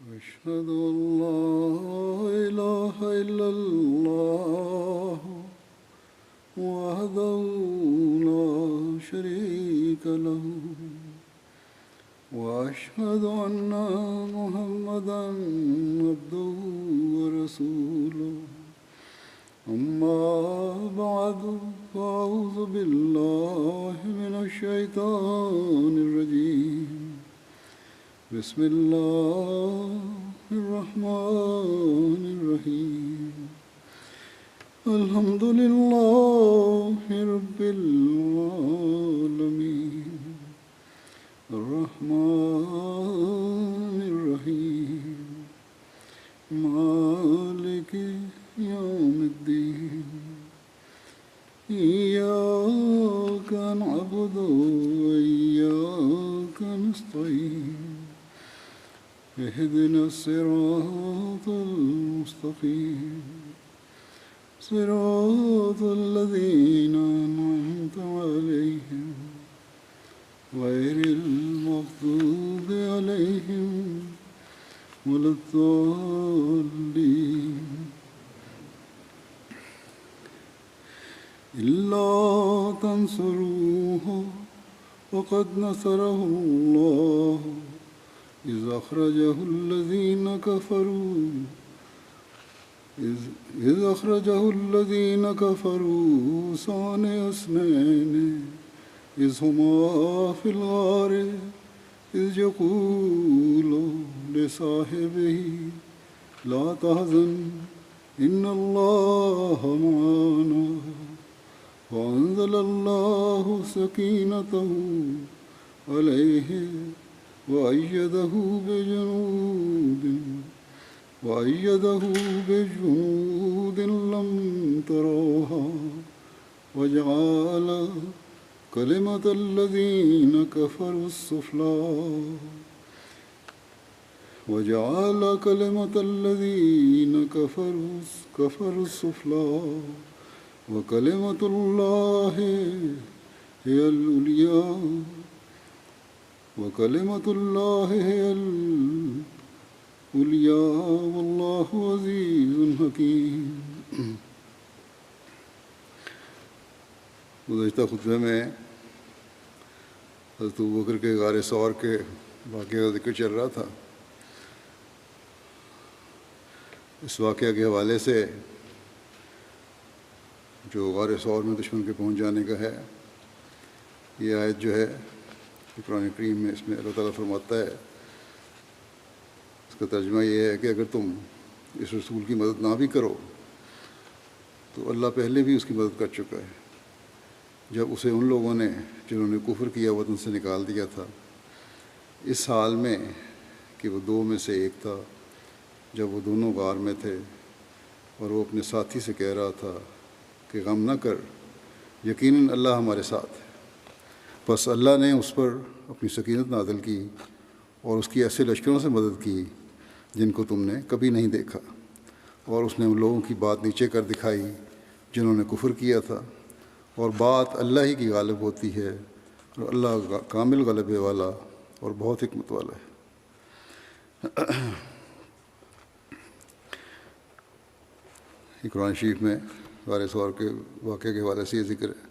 أشهد أن لا إله إلا الله وحده لا شريك له وأشهد أن محمدا عبده ورسوله أما بعد فأعوذ بالله من الشيطان الرجيم بسم الله الرحمن الرحيم الحمد لله رب العالمين الرحمن الرحيم مالك يوم الدين إياك نعبد وإياك نستعين اهدنا الصراط المستقيم صراط الذين أنعمت عليهم غير المغضوب عليهم ولا الضالين إلا تنصروه وقد نصره الله إذ أخرجه الذين كفروا ثاني اثنين إذ هما في الغار إذ يقول لصاحبه لا تحزن إن الله معنا وأنزل الله سكينته عليه وأيده بجنود لم تروها وجعل كلمة الذين كفروا السفلى وجعل كلمة الذين كفروا السفلى وكلمة الله هي العليا وكلمة الله هي العليا والله عزيز حكيم. گزشتہ خطبے میں حضرت ابوبکر کے غار ثور کے واقعے کا ذکر چل رہا تھا. اس واقعہ کے حوالے سے جو غار ثور میں دشمن کے پہنچ جانے کا ہے، یہ آیت جو ہے قرآن کریم میں، اس میں اللہ تعالیٰ فرماتا ہے، اس کا ترجمہ یہ ہے کہ اگر تم اس رسول کی مدد نہ بھی کرو تو اللہ پہلے بھی اس کی مدد کر چکا ہے، جب اسے ان لوگوں نے جنہوں نے کفر کیا وطن سے نکال دیا تھا، اس حال میں کہ وہ دو میں سے ایک تھا، جب وہ دونوں غار میں تھے اور وہ اپنے ساتھی سے کہہ رہا تھا کہ غم نہ کر، یقیناً اللہ ہمارے ساتھ ہے. بس اللہ نے اس پر اپنی سکینت نازل کی اور اس کی ایسے لشکروں سے مدد کی جن کو تم نے کبھی نہیں دیکھا، اور اس نے ان لوگوں کی بات نیچے کر دکھائی جنہوں نے کفر کیا تھا، اور بات اللہ ہی کی غالب ہوتی ہے، اور اللہ کامل غلبے والا اور بہت حکمت والا ہے. قرآن شریف میں غار ثور کے واقعے کے حوالے سے یہ ذکر ہے.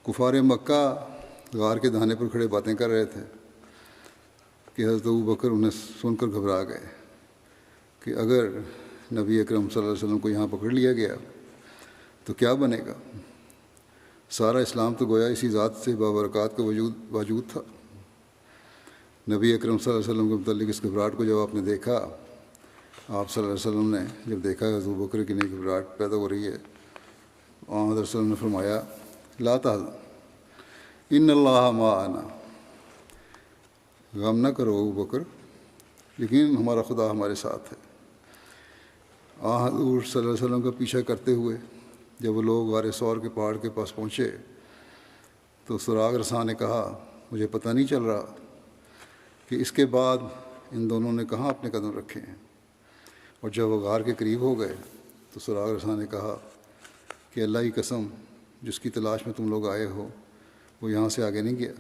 کفار مکہ غار کے دہانے پر کھڑے باتیں کر رہے تھے کہ حضرت ابوبکر انہیں سن کر گھبرا گئے کہ اگر نبی اکرم صلی اللہ علیہ وسلم کو یہاں پکڑ لیا گیا تو کیا بنے گا. سارا اسلام تو گویا اسی ذات سے بابرکات کا وجود تھا. نبی اکرم صلی اللہ علیہ وسلم کے متعلق اس گھبراہٹ کو جب آپ نے دیکھا، آپ صلی اللہ علیہ وسلم نے جب دیکھا کہ حضرت ابوبکر کی نئی گھبراہٹ پیدا ہو رہی ہے، حضرت صلی اللہ علیہ وسلم نے فرمایا لا تحزن ان اللہ معنا، غم نہ کرو ابوبکر، لیکن ہمارا خدا ہمارے ساتھ ہے. حضور صلی اللہ علیہ وسلم کا پیچھا کرتے ہوئے جب وہ لوگ غار ثور کے پہاڑ کے پاس پہنچے تو سراغ رساں نے کہا مجھے پتہ نہیں چل رہا کہ اس کے بعد ان دونوں نے کہاں اپنے قدم رکھے ہیں. اور جب وہ غار کے قریب ہو گئے تو سراغ رساں نے کہا کہ اللہ کی قسم جس کی تلاش میں تم لوگ آئے ہو وہ یہاں سے آگے نہیں گیا.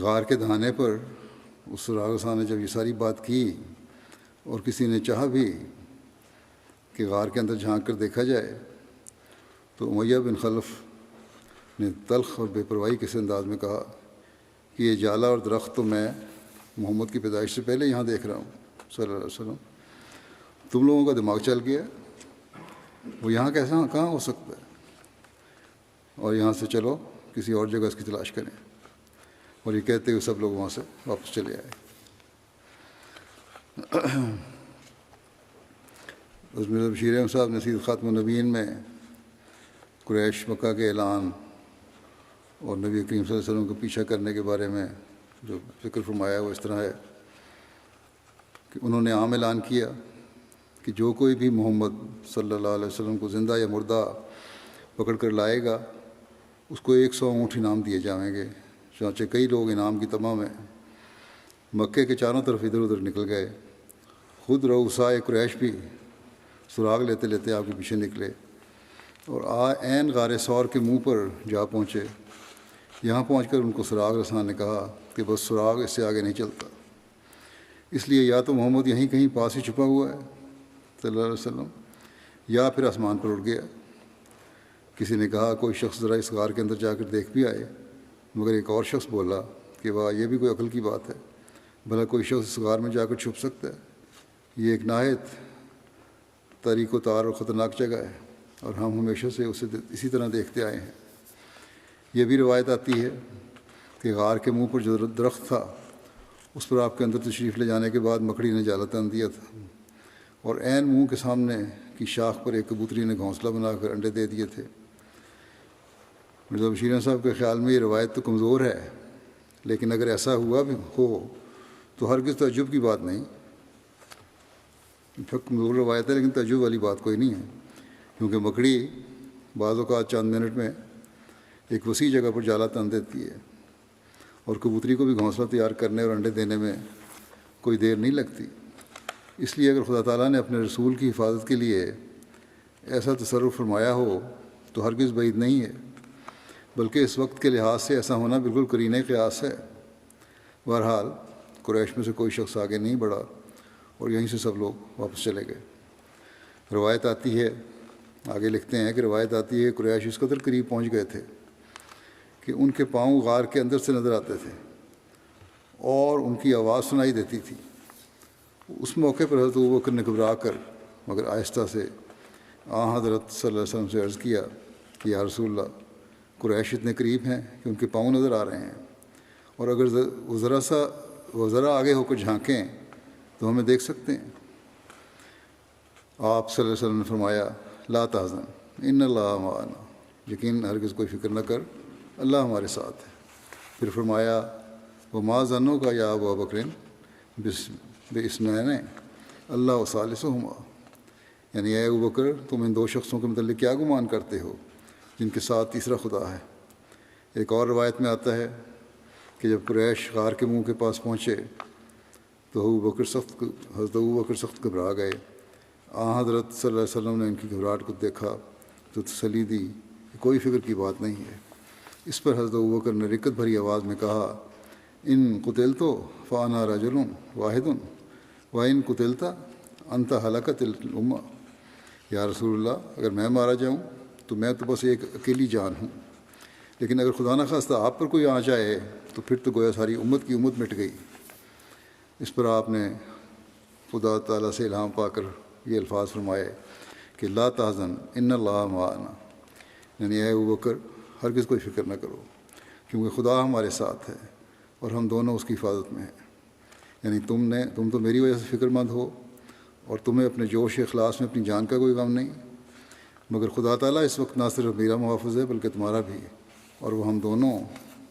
غار کے دہانے پر اس سراغ رساں نے جب یہ ساری بات کی اور کسی نے چاہا بھی کہ غار کے اندر جھانک کر دیکھا جائے تو امیہ بن خلف نے تلخ اور بے پرواہی کے انداز میں کہا کہ یہ جالا اور درخت تو میں محمد کی پیدائش سے پہلے یہاں دیکھ رہا ہوں صلی اللہ علیہ وسلم، تم لوگوں کا دماغ چل گیا، وہ یہاں کہاں ہو سکتا ہے، اور یہاں سے چلو کسی اور جگہ اس کی تلاش کریں۔ اور یہ کہتے ہوئے سب لوگ وہاں سے واپس چلے آئے۔ مرزا بشیر احمد صاحب نے سید خاتم النبیین میں قریش مکہ کے اعلان اور نبی کریم صلی اللہ علیہ وسلم کو پیچھا کرنے کے بارے میں جو فکر فرمایا وہ اس طرح ہے کہ انہوں نے عام اعلان کیا کہ جو کوئی بھی محمد صلی اللہ علیہ وسلم کو زندہ یا مردہ پکڑ کر لائے گا اس کو 100 اونٹ انعام دیے جائیں گے۔ چنانچہ کئی لوگ انعام کی طمع میں مکے کے چاروں طرف ادھر ادھر نکل گئے۔ خود رؤسائے قریش بھی سراغ لیتے لیتے آپ کے پیچھے نکلے اور عین غار ثور کے منہ پر جا پہنچے۔ یہاں پہنچ کر ان کو سراغ رساں نے کہا کہ بس سراغ اس سے آگے نہیں چلتا، اس لیے یا تو محمد یہیں کہیں پاس ہی چھپا ہوا ہے صلی اللہ علیہ وسلم، یا پھر آسمان پر اڑ گیا۔ کسی نے کہا کوئی شخص ذرا اس غار کے اندر جا کر دیکھ بھی آئے، مگر ایک اور شخص بولا کہ واہ یہ بھی کوئی عقل کی بات ہے، بھلا کوئی شخص اس غار میں جا کر چھپ سکتا ہے؟ یہ ایک نہایت تاریک و تار اور خطرناک جگہ ہے اور ہم ہمیشہ سے اسے اسی طرح دیکھتے آئے ہیں۔ یہ بھی روایت آتی ہے کہ غار کے منہ پر جو درخت تھا اس پر آپ کے اندر تشریف لے جانے کے بعد مکڑی نے جالا تن دیا تھا اور عین منہ کے سامنے کی شاخ پر ایک کبوتری نے گھونسلہ بنا کر انڈے دے دیے تھے۔ مرزا بشیر احمد صاحب کے خیال میں یہ روایت تو کمزور ہے، لیکن اگر ایسا ہوا بھی ہو تو ہرگز تعجب کی بات نہیں۔ کمزور روایت ہے لیکن تعجب والی بات کوئی نہیں ہے، کیونکہ مکڑی بعض اوقات چند منٹ میں ایک وسیع جگہ پر جالا تن دیتی ہے اور کبوتری کو بھی گھونسلہ تیار کرنے اور انڈے دینے میں کوئی دیر نہیں لگتی۔ اس لیے اگر خدا تعالیٰ نے اپنے رسول کی حفاظت کے لیے ایسا تصرف فرمایا ہو تو ہرگز بعید نہیں ہے، بلکہ اس وقت کے لحاظ سے ایسا ہونا بالکل قرینہ قیاس ہے۔ بہرحال قریش میں سے کوئی شخص آگے نہیں بڑھا اور یہیں سے سب لوگ واپس چلے گئے۔ روایت آتی ہے، آگے لکھتے ہیں کہ روایت آتی ہے قریش اس قدر قریب پہنچ گئے تھے کہ ان کے پاؤں غار کے اندر سے نظر آتے تھے اور ان کی آواز سنائی دیتی تھی۔ اس موقع پر حضرت ابوبکر نے گھبرا کر مگر آہستہ سے حضرت صلی اللہ علیہ وسلم سے عرض کیا کہ یا رسول اللہ، قریش اتنے قریب ہیں کہ ان کے پاؤں نظر آ رہے ہیں، اور اگر وہ ذرا آگے ہو کر جھانکیں تو ہمیں دیکھ سکتے ہیں۔ آپ صلی اللہ علیہ وسلم نے فرمایا لا تحزن ان اللہ معنا، یقین ہرگز کوئی فکر نہ کر، اللہ ہمارے ساتھ ہے۔ پھر فرمایا وما ظنک یا ابا بکر باثنین اللہ وثالثہما، یعنی اے ابو بکر تم ان 2 شخصوں کے متعلق کیا گمان کرتے ہو جن کے ساتھ تیسرا خدا ہے۔ ایک اور روایت میں آتا ہے کہ جب قریش غار کے منہ کے پاس پہنچے تو حضرت ابوبکر سخت گھبرا گئے۔ حضرت صلی اللہ علیہ وسلم نے ان کی گھبراہٹ کو دیکھا تو تسلی دی کہ کوئی فکر کی بات نہیں ہے۔ اس پر حضرت ابوبکر نے رقت بھری آواز میں کہا ان قتلت فانا رجل واحد وان قتلت انت ہلاکت الامہ، یا رسول اللہ اگر میں مارا جاؤں تو میں تو بس ایک اکیلی جان ہوں، لیکن اگر خدا نخواستہ آپ پر کوئی آ جائے تو پھر تو گویا ساری امت کی امت مٹ گئی۔ اس پر آپ نے خدا تعالیٰ سے الہام پا کر یہ الفاظ فرمائے کہ لا تحزن ان اللہ معنا، یعنی اے ابوبکر ہرگز کوئی فکر نہ کرو کیونکہ خدا ہمارے ساتھ ہے اور ہم دونوں اس کی حفاظت میں ہیں۔ یعنی تم تو میری وجہ سے فکر مند ہو اور تمہیں اپنے جوش اخلاص میں اپنی جان کا کوئی غم نہیں، مگر خدا تعالیٰ اس وقت نہ صرف میرا محافظ ہے بلکہ تمہارا بھی، اور وہ ہم دونوں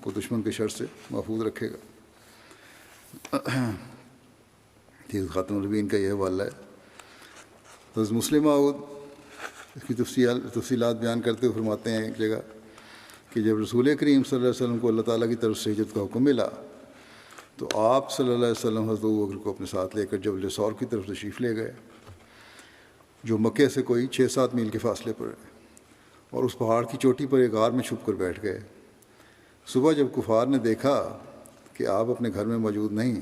کو دشمن کے شر سے محفوظ رکھے گا۔ خاتم النبیین کا یہ حوالہ ہے۔ تو مسلم معود اس کی تفصیلات بیان کرتے ہوئے فرماتے ہیں ایک جگہ کہ جب رسول کریم صلی اللہ علیہ وسلم کو اللہ تعالیٰ کی طرف سے ہجرت کا حکم ملا تو آپ صلی اللہ علیہ وسلم حضرت ابوبکر کو اپنے ساتھ لے کر جبل ثور کی طرف تشریف لے گئے، جو مکے سے کوئی 6-7 میل کے فاصلے پر ہے، اور اس پہاڑ کی چوٹی پر ایک غار میں چھپ کر بیٹھ گئے۔ صبح جب کفار نے دیکھا کہ آپ اپنے گھر میں موجود نہیں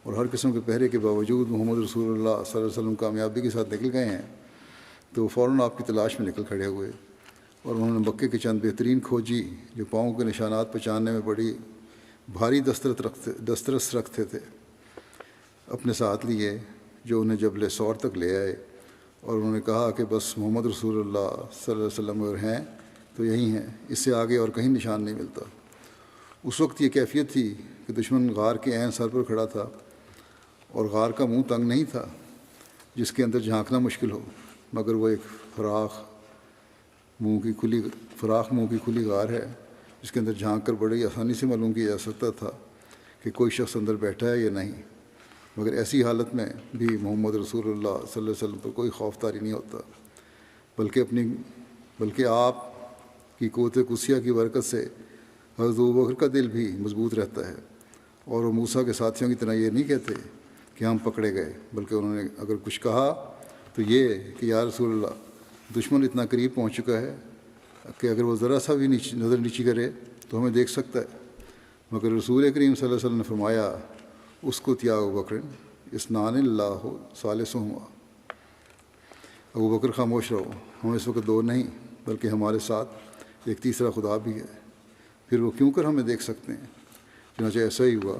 اور ہر قسم کے پہرے کے باوجود محمد رسول اللہ صلی اللہ علیہ وسلم کامیابی کے ساتھ نکل گئے ہیں، تو وہ فوراً آپ کی تلاش میں نکل کھڑے ہوئے، اور انہوں نے مکے کے چند بہترین کھوجی جو پاؤں کے نشانات پہچاننے میں بڑی بھاری دسترس رکھتے تھے اپنے ساتھ لیے، جو انہیں جبل سور تک لے آئے، اور انہوں نے کہا کہ بس محمد رسول اللہ صلی اللہ علیہ وسلم اگر ہیں تو یہی ہیں، اس سے آگے اور کہیں نشان نہیں ملتا۔ اس وقت یہ کیفیت تھی کہ دشمن غار کے عین سر پر کھڑا تھا، اور غار کا منہ تنگ نہیں تھا جس کے اندر جھانکنا مشکل ہو، مگر وہ ایک فراخ منہ کی کھلی غار ہے جس کے اندر جھانک کر بڑی آسانی سے معلوم کیا جا سکتا تھا کہ کوئی شخص اندر بیٹھا ہے یا نہیں، مگر ایسی حالت میں بھی محمد رسول اللہ صلی اللہ علیہ وسلم پر کوئی خوف طاری نہیں ہوتا، بلکہ آپ کی قوت قدسیہ کی برکت سے حضرت ابوبکر کا دل بھی مضبوط رہتا ہے، اور وہ موسیٰ کے ساتھیوں کی طرح یہ نہیں کہتے کہ ہم پکڑے گئے، بلکہ انہوں نے اگر کچھ کہا تو یہ کہ یا رسول اللہ، دشمن اتنا قریب پہنچ چکا ہے کہ اگر وہ ذرا سا بھی نظر نیچی کرے تو ہمیں دیکھ سکتا ہے، مگر رسول کریم صلی اللہ علیہ وسلم نے فرمایا اسکت یا ابوبکر اثنان اللہ ثالثہما، ابوبکر خاموش رہو، ہم اس وقت دو نہیں بلکہ ہمارے ساتھ ایک تیسرا خدا بھی ہے، پھر وہ کیوں کر ہمیں دیکھ سکتے ہیں؟ چنانچہ ایسا ہی ہوا،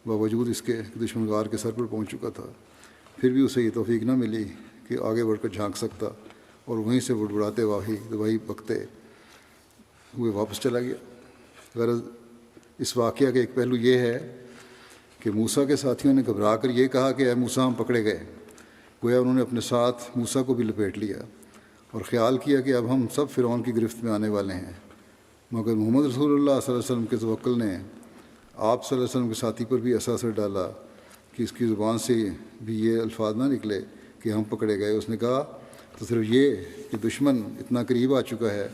باوجود اس کے دشمن غار کے سر پر پہنچ چکا تھا، پھر بھی اسے یہ توفیق نہ ملی کہ آگے بڑھ کر جھانک سکتا، اور وہیں سے بڑبڑاتے وہی بکتے ہوئے واپس چلا گیا۔ غرض اس واقعہ کا ایک پہلو یہ ہے کہ موسیٰ کے ساتھیوں نے گھبرا کر یہ کہا کہ اے موسیٰ ہم پکڑے گئے، گویا انہوں نے اپنے ساتھ موسیٰ کو بھی لپیٹ لیا اور خیال کیا کہ اب ہم سب فرعون کی گرفت میں آنے والے ہیں، مگر محمد رسول اللہ صلی اللہ علیہ وسلم کے توکل نے آپ صلی اللہ علیہ وسلم کے ساتھی پر بھی ایسا اثر ڈالا کہ اس کی زبان سے بھی یہ الفاظ نہ نکلے کہ ہم پکڑے گئے۔ اس نے کہا تو صرف یہ کہ دشمن اتنا قریب آ چکا ہے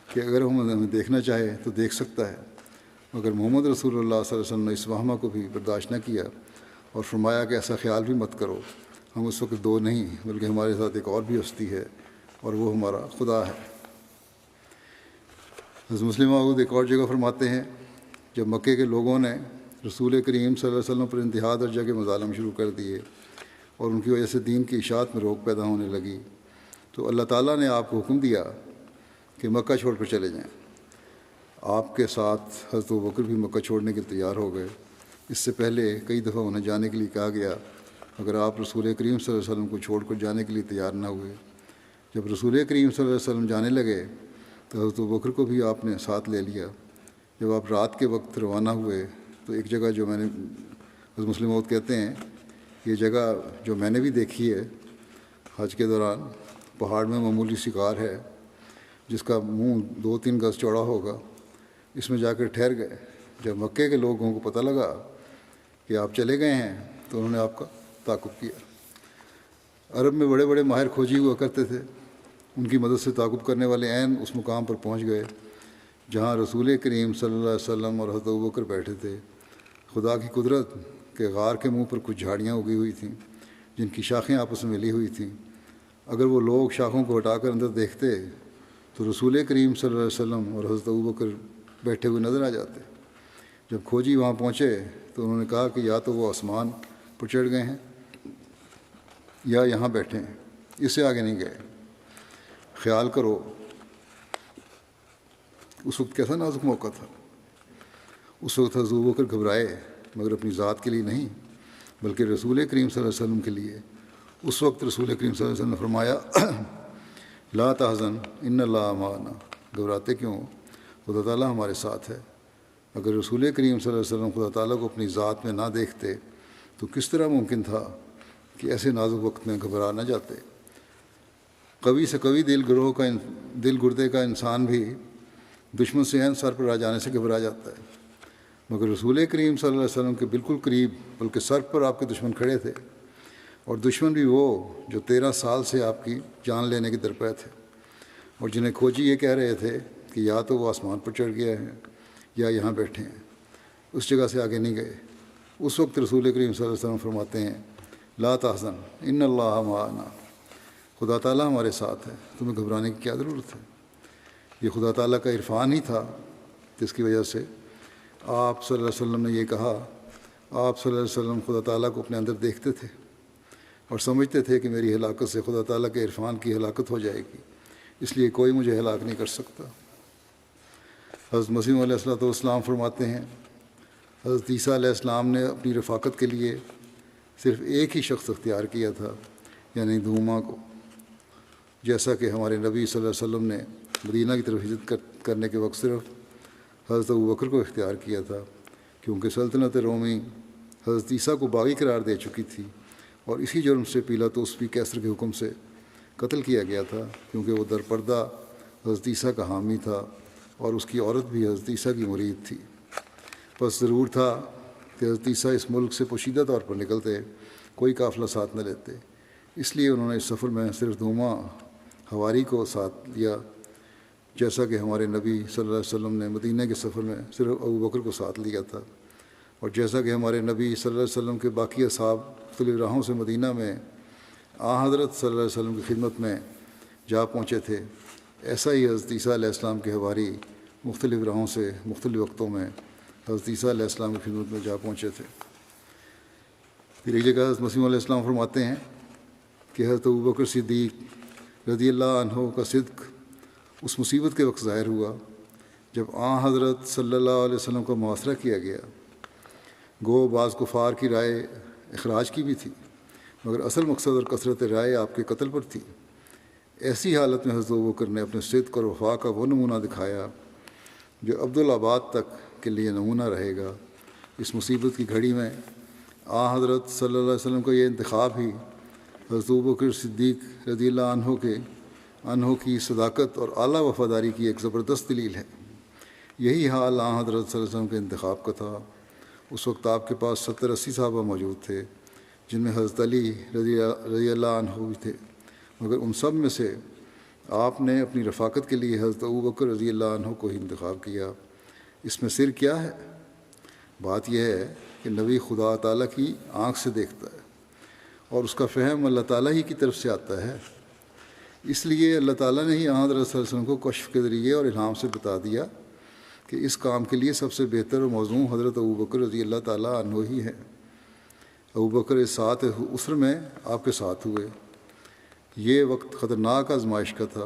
کہ اگر ہمیں دیکھنا چاہے تو دیکھ سکتا ہے، مگر محمد رسول اللہ صلی اللہ علیہ وسلم نے اس وہمہ کو بھی برداشت نہ کیا اور فرمایا کہ ایسا خیال بھی مت کرو، ہم اس وقت دو نہیں بلکہ ہمارے ساتھ ایک اور بھی ہستی ہے اور وہ ہمارا خدا ہے۔ حضرت مسلم موعود ایک اور جگہ فرماتے ہیں جب مکے کے لوگوں نے رسول کریم صلی اللہ علیہ وسلم پر انتہا درجہ کے مظالم شروع کر دیے اور ان کی وجہ سے دین کی اشاعت میں روک پیدا ہونے لگی، تو اللہ تعالیٰ نے آپ کو حکم دیا کہ مکہ چھوڑ کر چلے جائیں۔ آپ کے ساتھ حضرت ابوبکر بھی مکہ چھوڑنے کے تیار ہو گئے۔ اس سے پہلے کئی دفعہ انہیں جانے کے لیے کہا گیا، مگر آپ رسول کریم صلی اللہ علیہ وسلم کو چھوڑ کر جانے کے لیے تیار نہ ہوئے۔ جب رسول کریم صلی اللہ علیہ وسلم جانے لگے تو حضرت ابوبکر کو بھی آپ نے ساتھ لے لیا۔ جب آپ رات کے وقت روانہ ہوئے تو ایک جگہ جو میں نے حضرت مسلم موعود کہتے ہیں یہ جگہ جو میں نے بھی دیکھی ہے حج کے دوران، پہاڑ میں معمولی سی غار ہے جس کا منہ 2-3 گز چوڑا ہوگا، اس میں جا کر ٹھہر گئے۔ جب مکے کے لوگوں کو پتہ لگا کہ آپ چلے گئے ہیں تو انہوں نے آپ کا تعاقب کیا۔ عرب میں بڑے بڑے ماہر کھوجی ہوا کرتے تھے، ان کی مدد سے تعاقب کرنے والے عین اس مقام پر پہنچ گئے جہاں رسول کریم صلی اللہ علیہ وسلم اور حضرت ابوبکر بیٹھے تھے۔ خدا کی قدرت کہ غار کے منہ پر کچھ جھاڑیاں اگی ہوئی تھیں جن کی شاخیں آپس میں ملی ہوئی تھیں، اگر وہ لوگ شاخوں کو ہٹا کر اندر دیکھتے تو رسول کریم صلی اللہ علیہ وسلم اور حضرت ابوبکر بیٹھے ہوئے نظر آ جاتے۔ جب کھوجی وہاں پہنچے تو انہوں نے کہا کہ یا تو وہ آسمان پر چڑھ گئے ہیں یا یہاں بیٹھے ہیں، اس سے آگے نہیں گئے۔ خیال کرو اس وقت کیسا نازک موقع تھا۔ اس وقت حضرت ابوبکر گھبرائے، مگر اپنی ذات کے لیے نہیں بلکہ رسول کریم صلی اللہ علیہ وسلم کے لیے۔ اس وقت رسول کریم صلی اللہ علیہ وسلم نے فرمایا لا تحزن ان اللہ معنا، گھبراتے کیوں، خدا تعالیٰ ہمارے ساتھ ہے۔ اگر رسول کریم صلی اللہ علیہ وسلم خدا تعالیٰ کو اپنی ذات میں نہ دیکھتے تو کس طرح ممکن تھا کہ ایسے نازک وقت میں گھبرا نہ جاتے۔ قوی سے قوی دل گردے کا انسان بھی دشمن سے عین سر پر آ جانے سے گھبرا جاتا ہے، مگر رسول کریم صلی اللہ علیہ وسلم کے بالکل قریب بلکہ سر پر آپ کے دشمن کھڑے تھے، اور دشمن بھی وہ جو 13 سال سے آپ کی جان لینے کے درپے تھے، اور جنہیں کھوجی یہ کہہ رہے تھے کہ یا تو وہ آسمان پر چڑھ گیا ہے یا یہاں بیٹھے ہیں، اس جگہ سے آگے نہیں گئے۔ اس وقت رسول کریم صلی اللہ علیہ وسلم فرماتے ہیں لا تحزن ان اللہ معنا، خدا تعالیٰ ہمارے ساتھ ہے، تمہیں گھبرانے کی کیا ضرورت ہے۔ یہ خدا تعالیٰ کا عرفان ہی تھا جس کی وجہ سے آپ صلی اللہ علیہ وسلم نے یہ کہا آپ صلی اللہ علیہ وسلم خدا تعالیٰ کو اپنے اندر دیکھتے تھے اور سمجھتے تھے کہ میری ہلاکت سے خدا تعالیٰ کے عرفان کی ہلاکت ہو جائے گی، اس لیے کوئی مجھے ہلاک نہیں کر سکتا۔ حضرت مسیح علیہ السلام فرماتے ہیں، حضرت عیسیٰ علیہ السلام نے اپنی رفاقت کے لیے صرف ایک ہی شخص اختیار کیا تھا، یعنی دوما کو، جیسا کہ ہمارے نبی صلی اللہ علیہ وسلم نے مدینہ کی طرف ہجرت کرنے کے وقت صرف حضرت ابوبکر کو اختیار کیا تھا، کیونکہ سلطنت رومی حضرت عیسیٰ کو باغی قرار دے چکی تھی اور اسی جرم سے پیلاطس قیصر کے حکم سے قتل کیا گیا تھا، کیونکہ وہ درپردہ حضرت عیسیٰ کا حامی تھا اور اس کی عورت بھی حضرت عیسیٰ کی مرید تھی۔ بس ضرور تھا کہ حضرت عیسیٰ اس ملک سے پوشیدہ طور پر نکلتے، کوئی قافلہ ساتھ نہ لیتے، اس لیے انہوں نے اس سفر میں صرف دوما حواری کو ساتھ لیا، جیسا کہ ہمارے نبی صلی اللہ علیہ وسلم نے مدینہ کے سفر میں صرف ابوبکر کو ساتھ لیا تھا، اور جیسا کہ ہمارے نبی صلی اللہ علیہ وسلم کے باقی اصحاب مختلف راہوں سے مدینہ میں حضرت صلی اللہ علیہ وسلم کی خدمت میں جا پہنچے تھے، ایسا ہی حضرت عیسیٰ علیہ السلام کے حواری مختلف راہوں سے مختلف وقتوں میں حضرت عیسیٰ علیہ السلام کی خدمت میں جا پہنچے تھے۔ پھر ایک جگہ حضرت مسیح علیہ السلام فرماتے ہیں کہ حضرت ابوبکر صدیق رضی اللہ عنہ کا صدق اس مصیبت کے وقت ظاہر ہوا جب حضرت صلی اللہ علیہ وسلم کا محاصرہ کیا گیا۔ گو بعض کفار کی رائے اخراج کی بھی تھی، مگر اصل مقصد اور کثرت رائے آپ کے قتل پر تھی۔ ایسی حالت میں حضرت ابوبکر نے اپنے صدق اور وفا کا وہ نمونہ دکھایا جو عبدالآباد تک کے لیے نمونہ رہے گا۔ اس مصیبت کی گھڑی میں حضرت صلی اللہ علیہ وسلم کا یہ انتخاب ہی حضرت ابوبکر صدیق رضی اللہ عنہ کی صداقت اور اعلیٰ وفاداری کی ایک زبردست دلیل ہے۔ یہی حال حضرت صلی اللہ علیہ وسلم کے انتخاب کا تھا۔ اس وقت آپ کے پاس 70-80 صحابہ موجود تھے، جن میں حضرت علی رضی اللہ عنہ بھی تھے، مگر ان سب میں سے آپ نے اپنی رفاقت کے لیے حضرت ابوبکر رضی اللہ عنہ کو ہی انتخاب کیا۔ اس میں سر کیا ہے؟ بات یہ ہے کہ نبی خدا تعالیٰ کی آنکھ سے دیکھتا ہے اور اس کا فہم اللہ تعالیٰ ہی کی طرف سے آتا ہے، اس لیے اللہ تعالیٰ نے ہی حضرت صلی اللہ علیہ وسلم کو کشف کے ذریعے اور الہام سے بتا دیا کہ اس کام کے لیے سب سے بہتر اور موزوں حضرت ابوبکر رضی اللہ تعالیٰ عنہ ہی ہے۔ ابوبکر اس ساعت عسر میں آپ کے ساتھ ہوئے۔ یہ وقت خطرناک آزمائش کا تھا۔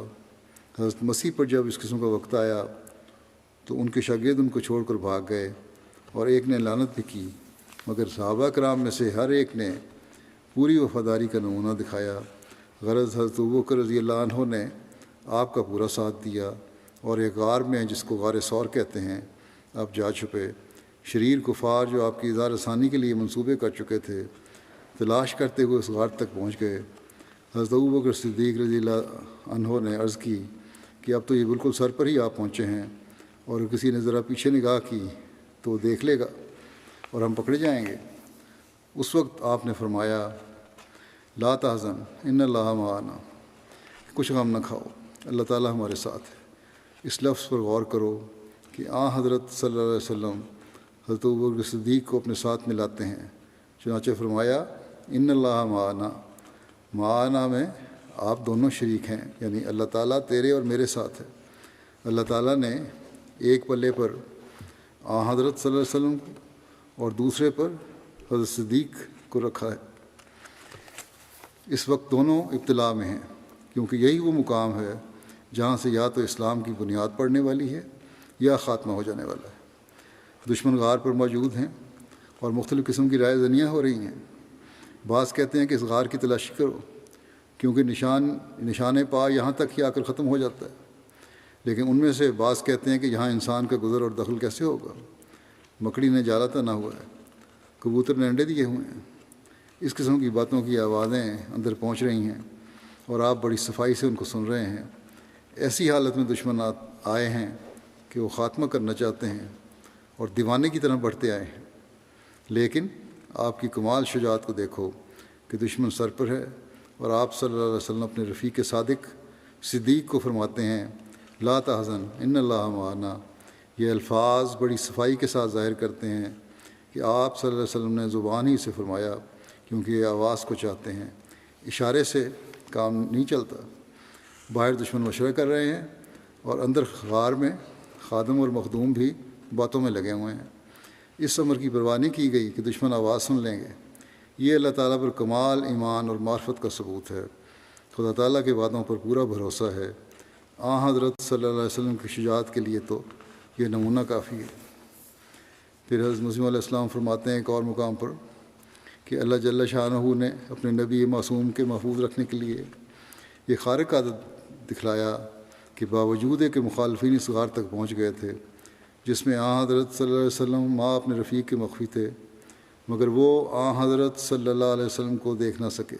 حضرت مسیح پر جب اس قسم کا وقت آیا تو ان کے شاگرد ان کو چھوڑ کر بھاگ گئے اور ایک نے لعنت بھی کی، مگر صحابہ کرام میں سے ہر ایک نے پوری وفاداری کا نمونہ دکھایا۔ غرض حضرت ابوبکر رضی اللہ عنہ نے آپ کا پورا ساتھ دیا اور ایک غار میں، جس کو غار ثور کہتے ہیں، آپ جا چھپے۔ شریر کفار جو آپ کی اظہار رسانی کے لیے منصوبے کر چکے تھے، تلاش کرتے ہوئے اس غار تک پہنچ گئے۔ حضرت ابوبکر صدیق رضی اللہ عنہ نے عرض کی کہ اب تو یہ بالکل سر پر ہی آپ پہنچے ہیں، اور کسی نے ذرا پیچھے نگاہ کی تو دیکھ لے گا اور ہم پکڑے جائیں گے۔ اس وقت آپ نے فرمایا، لا تحزن ان اللہ معنا، کچھ غم نہ کھاؤ، اللہ تعالیٰ ہمارے ساتھ ہے۔ اس لفظ پر غور کرو کہ حضرت صلی اللہ علیہ وسلم حضرت ابوبکر صدیق کو اپنے ساتھ ملاتے ہیں، چنانچہ فرمایا ان اللہ معنا میں آپ دونوں شریک ہیں، یعنی اللہ تعالیٰ تیرے اور میرے ساتھ ہے۔ اللہ تعالیٰ نے ایک پلے پر حضرت صلی اللہ علیہ وسلم اور دوسرے پر حضرت صدیق کو رکھا ہے۔ اس وقت دونوں ابتلا میں ہیں، کیونکہ یہی وہ مقام ہے جہاں سے یا تو اسلام کی بنیاد پڑنے والی ہے یا خاتمہ ہو جانے والا ہے۔ دشمن غار پر موجود ہیں اور مختلف قسم کی رائے زنیاں ہو رہی ہیں۔ بعض کہتے ہیں کہ اس غار کی تلاشی کرو، کیونکہ نشان پا یہاں تک ہی آ کر ختم ہو جاتا ہے، لیکن ان میں سے بعض کہتے ہیں کہ یہاں انسان کا گزر اور دخل کیسے ہوگا؟ مکڑی نے جالا تنا ہوا ہے، کبوتر نے انڈے دیے ہوئے ہیں۔ اس قسم کی باتوں کی آوازیں اندر پہنچ رہی ہیں اور آپ بڑی صفائی سے ان کو سن رہے ہیں۔ ایسی حالت میں دشمن آئے ہیں کہ وہ خاتمہ کرنا چاہتے ہیں اور دیوانے کی طرح بڑھتے آئے ہیں، لیکن آپ کی کمال شجاعت کو دیکھو کہ دشمن سر پر ہے، اور آپ صلی اللہ علیہ وسلم اپنے رفیق صادق صدیق کو فرماتے ہیں، لا تحزن ان اللہ معنا۔ یہ الفاظ بڑی صفائی کے ساتھ ظاہر کرتے ہیں کہ آپ صلی اللہ علیہ وسلم نے زبان ہی سے فرمایا، کیونکہ یہ آواز کو چاہتے ہیں، اشارے سے کام نہیں چلتا۔ باہر دشمن مشورہ کر رہے ہیں اور اندر غار میں خادم اور مخدوم بھی باتوں میں لگے ہوئے ہیں۔ اس امر کی پرواہ نہیں کی گئی کہ دشمن آواز سن لیں گے۔ یہ اللہ تعالیٰ پر کمال ایمان اور معرفت کا ثبوت ہے۔ خدا تعالیٰ کے وعدوں پر پورا بھروسہ ہے۔ حضرت صلی اللہ علیہ وسلم کی شجاعت کے لیے تو یہ نمونہ کافی ہے۔ پھر حضرت مسلم علیہ السلام فرماتے ہیں ایک اور مقام پر کہ اللہ جل شانہ نے اپنے نبی معصوم کے محفوظ رکھنے کے لیے یہ خارق عادت دکھلایا کہ باوجود کہ مخالفین اس غار تک پہنچ گئے تھے جس میں حضرت صلی اللہ علیہ وسلم ماں اپنے رفیق کے مخفی تھے، مگر وہ حضرت صلی اللہ علیہ وسلم کو دیکھ نہ سکے،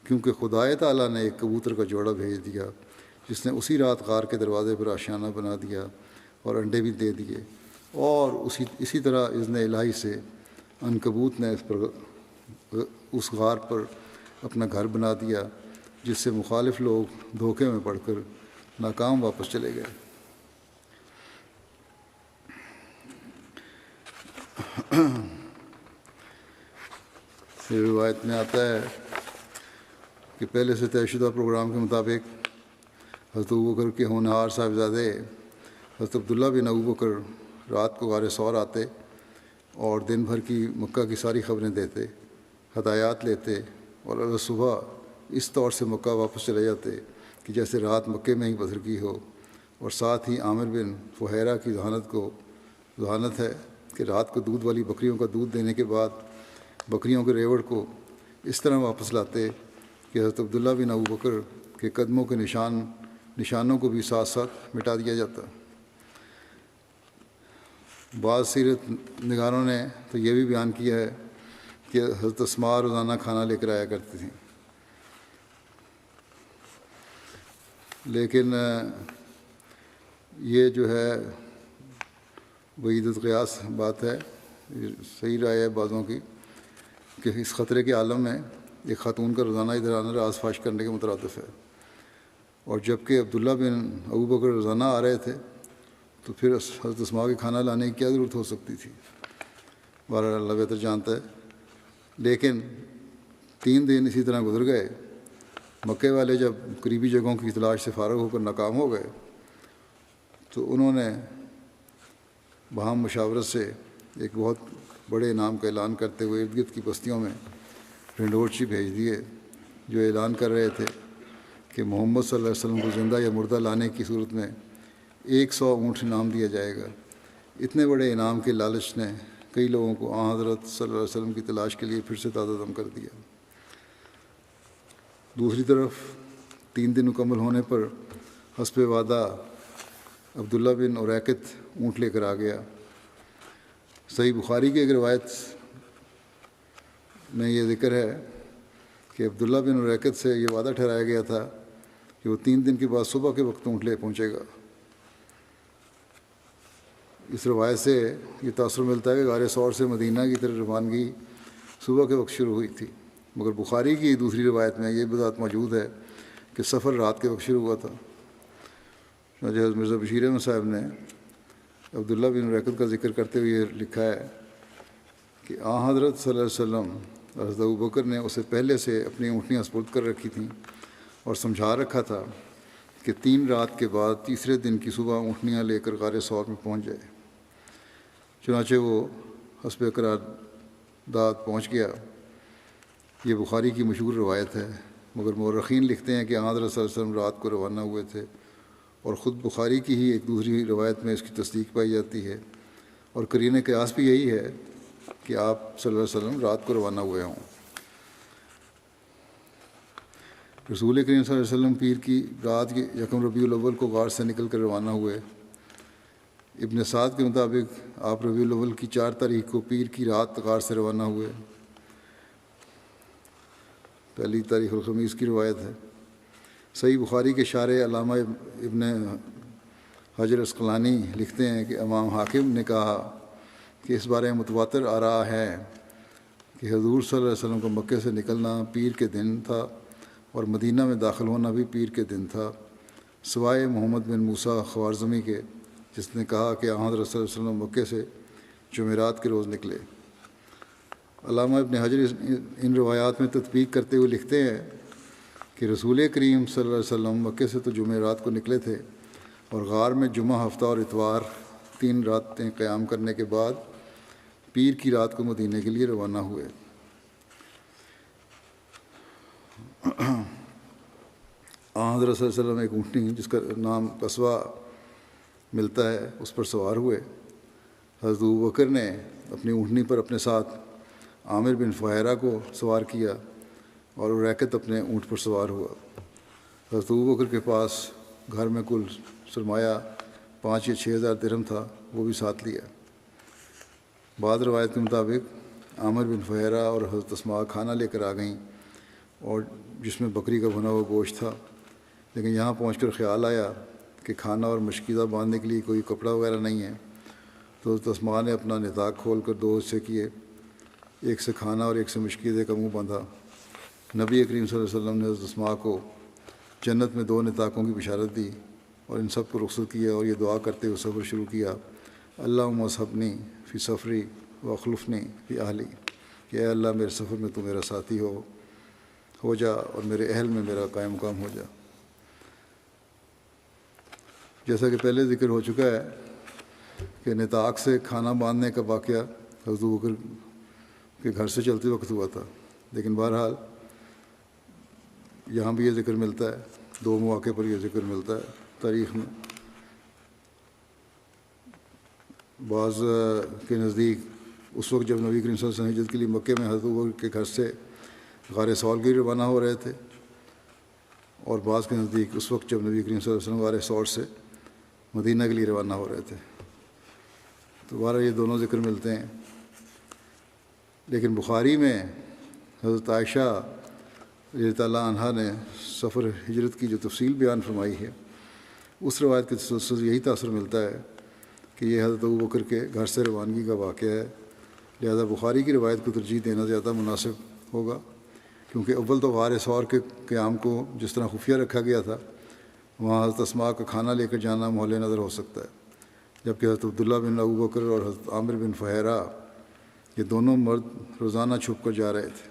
کیونکہ خدائے تعالیٰ نے ایک کبوتر کا جوڑا بھیج دیا جس نے اسی رات غار کے دروازے پر آشیانہ بنا دیا اور انڈے بھی دے دیے، اور اسی طرح اذن الہی سے عنکبوت نے اس غار پر اپنا گھر بنا دیا، جس سے مخالف لوگ دھوکے میں پڑ کر ناکام واپس چلے گئے۔ پھر روایت میں آتا ہے کہ پہلے سے طے شدہ پروگرام کے مطابق حضرت ابوبکر کے ہونہار صاحبزادے حضرت عبداللہ بن ابوبکر رات کو غار ثور آتے اور دن بھر کی مکہ کی ساری خبریں دیتے، ہدایات لیتے، اور اگر صبح اس طور سے مکہ واپس چلے جاتے کہ جیسے رات مکے میں ہی بسر کی ہو، اور ساتھ ہی عامر بن فہیرہ کی ذہانت ہے کہ رات کو دودھ والی بکریوں کا دودھ دینے کے بعد بکریوں کے ریوڑ کو اس طرح واپس لاتے کہ حضرت عبداللہ بن ابوبکر کے قدموں کے نشانوں کو بھی ساتھ ساتھ مٹا دیا جاتا۔ بعض سیرت نگاروں نے تو یہ بھی بیان کیا ہے کہ حضرت اسماء روزانہ کھانا لے کر آیا کرتی تھیں، لیکن یہ جو ہے بعید القیاس بات ہے، صحیح رائے ہے بعضوں کی کہ اس خطرے کے عالم میں ایک خاتون کا روزانہ ادھر آنا راز فاش کرنے کے مترادف ہے، اور جب کہ عبداللہ بن ابوبکر روزانہ آ رہے تھے تو پھر حضرت اسماء کے کھانا لانے کی کیا ضرورت ہو سکتی تھی؟ بہرحال اللہ بہتر جانتا ہے۔ لیکن 3 دن اسی طرح گزر گئے۔ مکے والے جب قریبی جگہوں کی تلاش سے فارغ ہو کر ناکام ہو گئے تو انہوں نے باہم مشاورت سے ایک بہت بڑے انعام کا اعلان کرتے ہوئے ارد گرد کی بستیوں میں ڈھنڈورچی بھیج دیے، جو اعلان کر رہے تھے کہ محمد صلی اللہ علیہ وسلم کو زندہ یا مردہ لانے کی صورت میں 100 اونٹ انعام دیا جائے گا۔ اتنے بڑے انعام کے لالچ نے کئی لوگوں کو حضرت صلی اللہ علیہ وسلم کی تلاش کے لیے پھر سے تازہ دم کر دیا۔ دوسری طرف 3 دن مکمل ہونے پر حسب وعدہ عبداللہ بن اریقت اونٹ لے کر آ گیا۔ صحیح بخاری کی ایک روایت میں یہ ذکر ہے کہ عبداللہ بن اریقت سے یہ وعدہ ٹھہرایا گیا تھا کہ وہ 3 دن کے بعد صبح کے وقت اونٹ لے پہنچے گا۔ اس روایت سے یہ تاثر ملتا ہے کہ غار ثور سے مدینہ کی طرف روانگی صبح کے وقت شروع ہوئی تھی، مگر بخاری کی دوسری روایت میں یہ بذات موجود ہے کہ سفر رات کے وقت شروع ہوا تھا۔ حضرت مرزا بشیر احمد صاحب نے عبداللہ بن اریقت کا ذکر کرتے ہوئے لکھا ہے کہ حضرت صلی اللہ علیہ وسلم حضرت ابوبکر نے اسے پہلے سے اپنی اونٹنیاں سپرد کر رکھی تھیں اور سمجھا رکھا تھا کہ 3 رات کے بعد تیسرے دن کی صبح اونٹنیاں لے کر غار ثور میں پہنچ جائے۔ چنانچہ وہ حسب قرارداد پہنچ گیا۔ یہ بخاری کی مشہور روایت ہے، مگر مورخین لکھتے ہیں کہ حضرت صلی اللہ علیہ وسلم رات کو روانہ ہوئے تھے، اور خود بخاری کی ہی ایک دوسری روایت میں اس کی تصدیق پائی جاتی ہے، اور قرینِ قیاس بھی یہی ہے کہ آپ صلی اللہ علیہ وسلم رات کو روانہ ہوئے ہوں۔ رسول کریم صلی اللہ علیہ وسلم پیر کی رات 1 ربیع الاول کو غار سے نکل کر روانہ ہوئے۔ ابن سعد کے مطابق آپ ربیع الاول کی 4 تاریخ کو پیر کی رات غار سے روانہ ہوئے۔ پہلی تاریخ الخمیس کی روایت ہے۔ صحیح بخاری کے شارح علامہ ابن حجر اسقلانی لکھتے ہیں کہ امام حاکم نے کہا کہ اس بارے میں متواتر آ رہا ہے کہ حضور صلی اللہ علیہ وسلم کو مکے سے نکلنا پیر کے دن تھا اور مدینہ میں داخل ہونا بھی پیر کے دن تھا، سوائے محمد بن موسیٰ خوارزمی کے، جس نے کہا کہ حضرت صلی اللہ علیہ وسلم مکے سے جمعرات کے روز نکلے۔ علامہ ابن حجر ان روایات میں تطبیق کرتے ہوئے لکھتے ہیں کہ رسول کریم صلی اللہ علیہ وسلم مکے سے تو جمعرات کو نکلے تھے، اور غار میں جمعہ، ہفتہ اور اتوار 3 راتیں قیام کرنے کے بعد پیر کی رات کو مدینے کے لیے روانہ ہوئے۔ حضرت صلی اللہ علیہ وسلم ایک اونٹنی جس کا نام قصوہ ملتا ہے اس پر سوار ہوئے۔ حضرت ابوبکر نے اپنی اونٹنی پر اپنے ساتھ عامر بن فہیرہ کو سوار کیا اور ریکت اپنے اونٹ پر سوار ہوا۔ حضرت ابوبکر کے پاس گھر میں کل سرمایہ 5 یا 6 ہزار درہم تھا، وہ بھی ساتھ لیا۔ بعض روایت کے مطابق عامر بن فہیرہ اور حضرت اسماء کھانا لے کر آ گئیں اور جس میں بکری کا بھنا ہوا گوشت تھا، لیکن یہاں پہنچ کر خیال آیا کہ کھانا اور مشکیزہ باندھنے کے لیے کوئی کپڑا وغیرہ نہیں ہے، تو حضرت اسماء نے اپنا نطاق کھول کر 2 حصے کیے، ایک سے کھانا اور ایک سے مشکیزے کا منہ باندھا۔ نبی کریم صلی اللہ علیہ وسلم نے حضرت اسماء کو جنت میں 2 نطاقوں کی بشارت دی اور ان سب کو رخصت کیا اور یہ دعا کرتے ہوئے سفر شروع کیا، اللہم اصحبنی فی سفری واخلفنی فی اہلی، کہ اے اللہ میرے سفر میں تو میرا ساتھی ہو جا اور میرے اہل میں میرا قائم مقام ہو جا۔ جیسا کہ پہلے ذکر ہو چکا ہے کہ نطاق سے کھانا باندھنے کا واقعہ حضرت ابوبکر کے گھر سے چلتے وقت ہوا تھا، لیکن بہرحال یہاں بھی یہ ذکر ملتا ہے، 2 مواقع پر یہ ذکر ملتا ہے تاریخ میں۔ بعض کے نزدیک اس وقت جب نبی کریم صلی اللہ علیہ وسلم ہجرت کے لیے مکے میں حضرت ابوبکر کے گھر سے غار ثور کے لیے روانہ ہو رہے تھے، اور بعض کے نزدیک اس وقت جب نبی کریم صلی اللہ علیہ وسلم غار ثور سے مدینہ کے لیے روانہ ہو رہے تھے۔ تو بہرحال یہ دونوں ذکر ملتے ہیں، لیکن بخاری میں حضرت عائشہ رضی اللہ عنہا نے سفر ہجرت کی جو تفصیل بیان فرمائی ہے، اس روایت کے تسلسل سے یہی تاثر ملتا ہے کہ یہ حضرت ابوبکر کے گھر سے روانگی کا واقعہ ہے، لہذا بخاری کی روایت کو ترجیح دینا زیادہ مناسب ہوگا، کیونکہ اول تو غار ثور کے قیام کو جس طرح خفیہ رکھا گیا تھا، وہاں حضرت اسماء کا کھانا لے کر جانا محل نظر ہو سکتا ہے، جبکہ حضرت عبداللہ بن ابوبکر اور حضرت عامر بن فہیرہ یہ دونوں مرد روزانہ چھپ کر جا رہے تھے،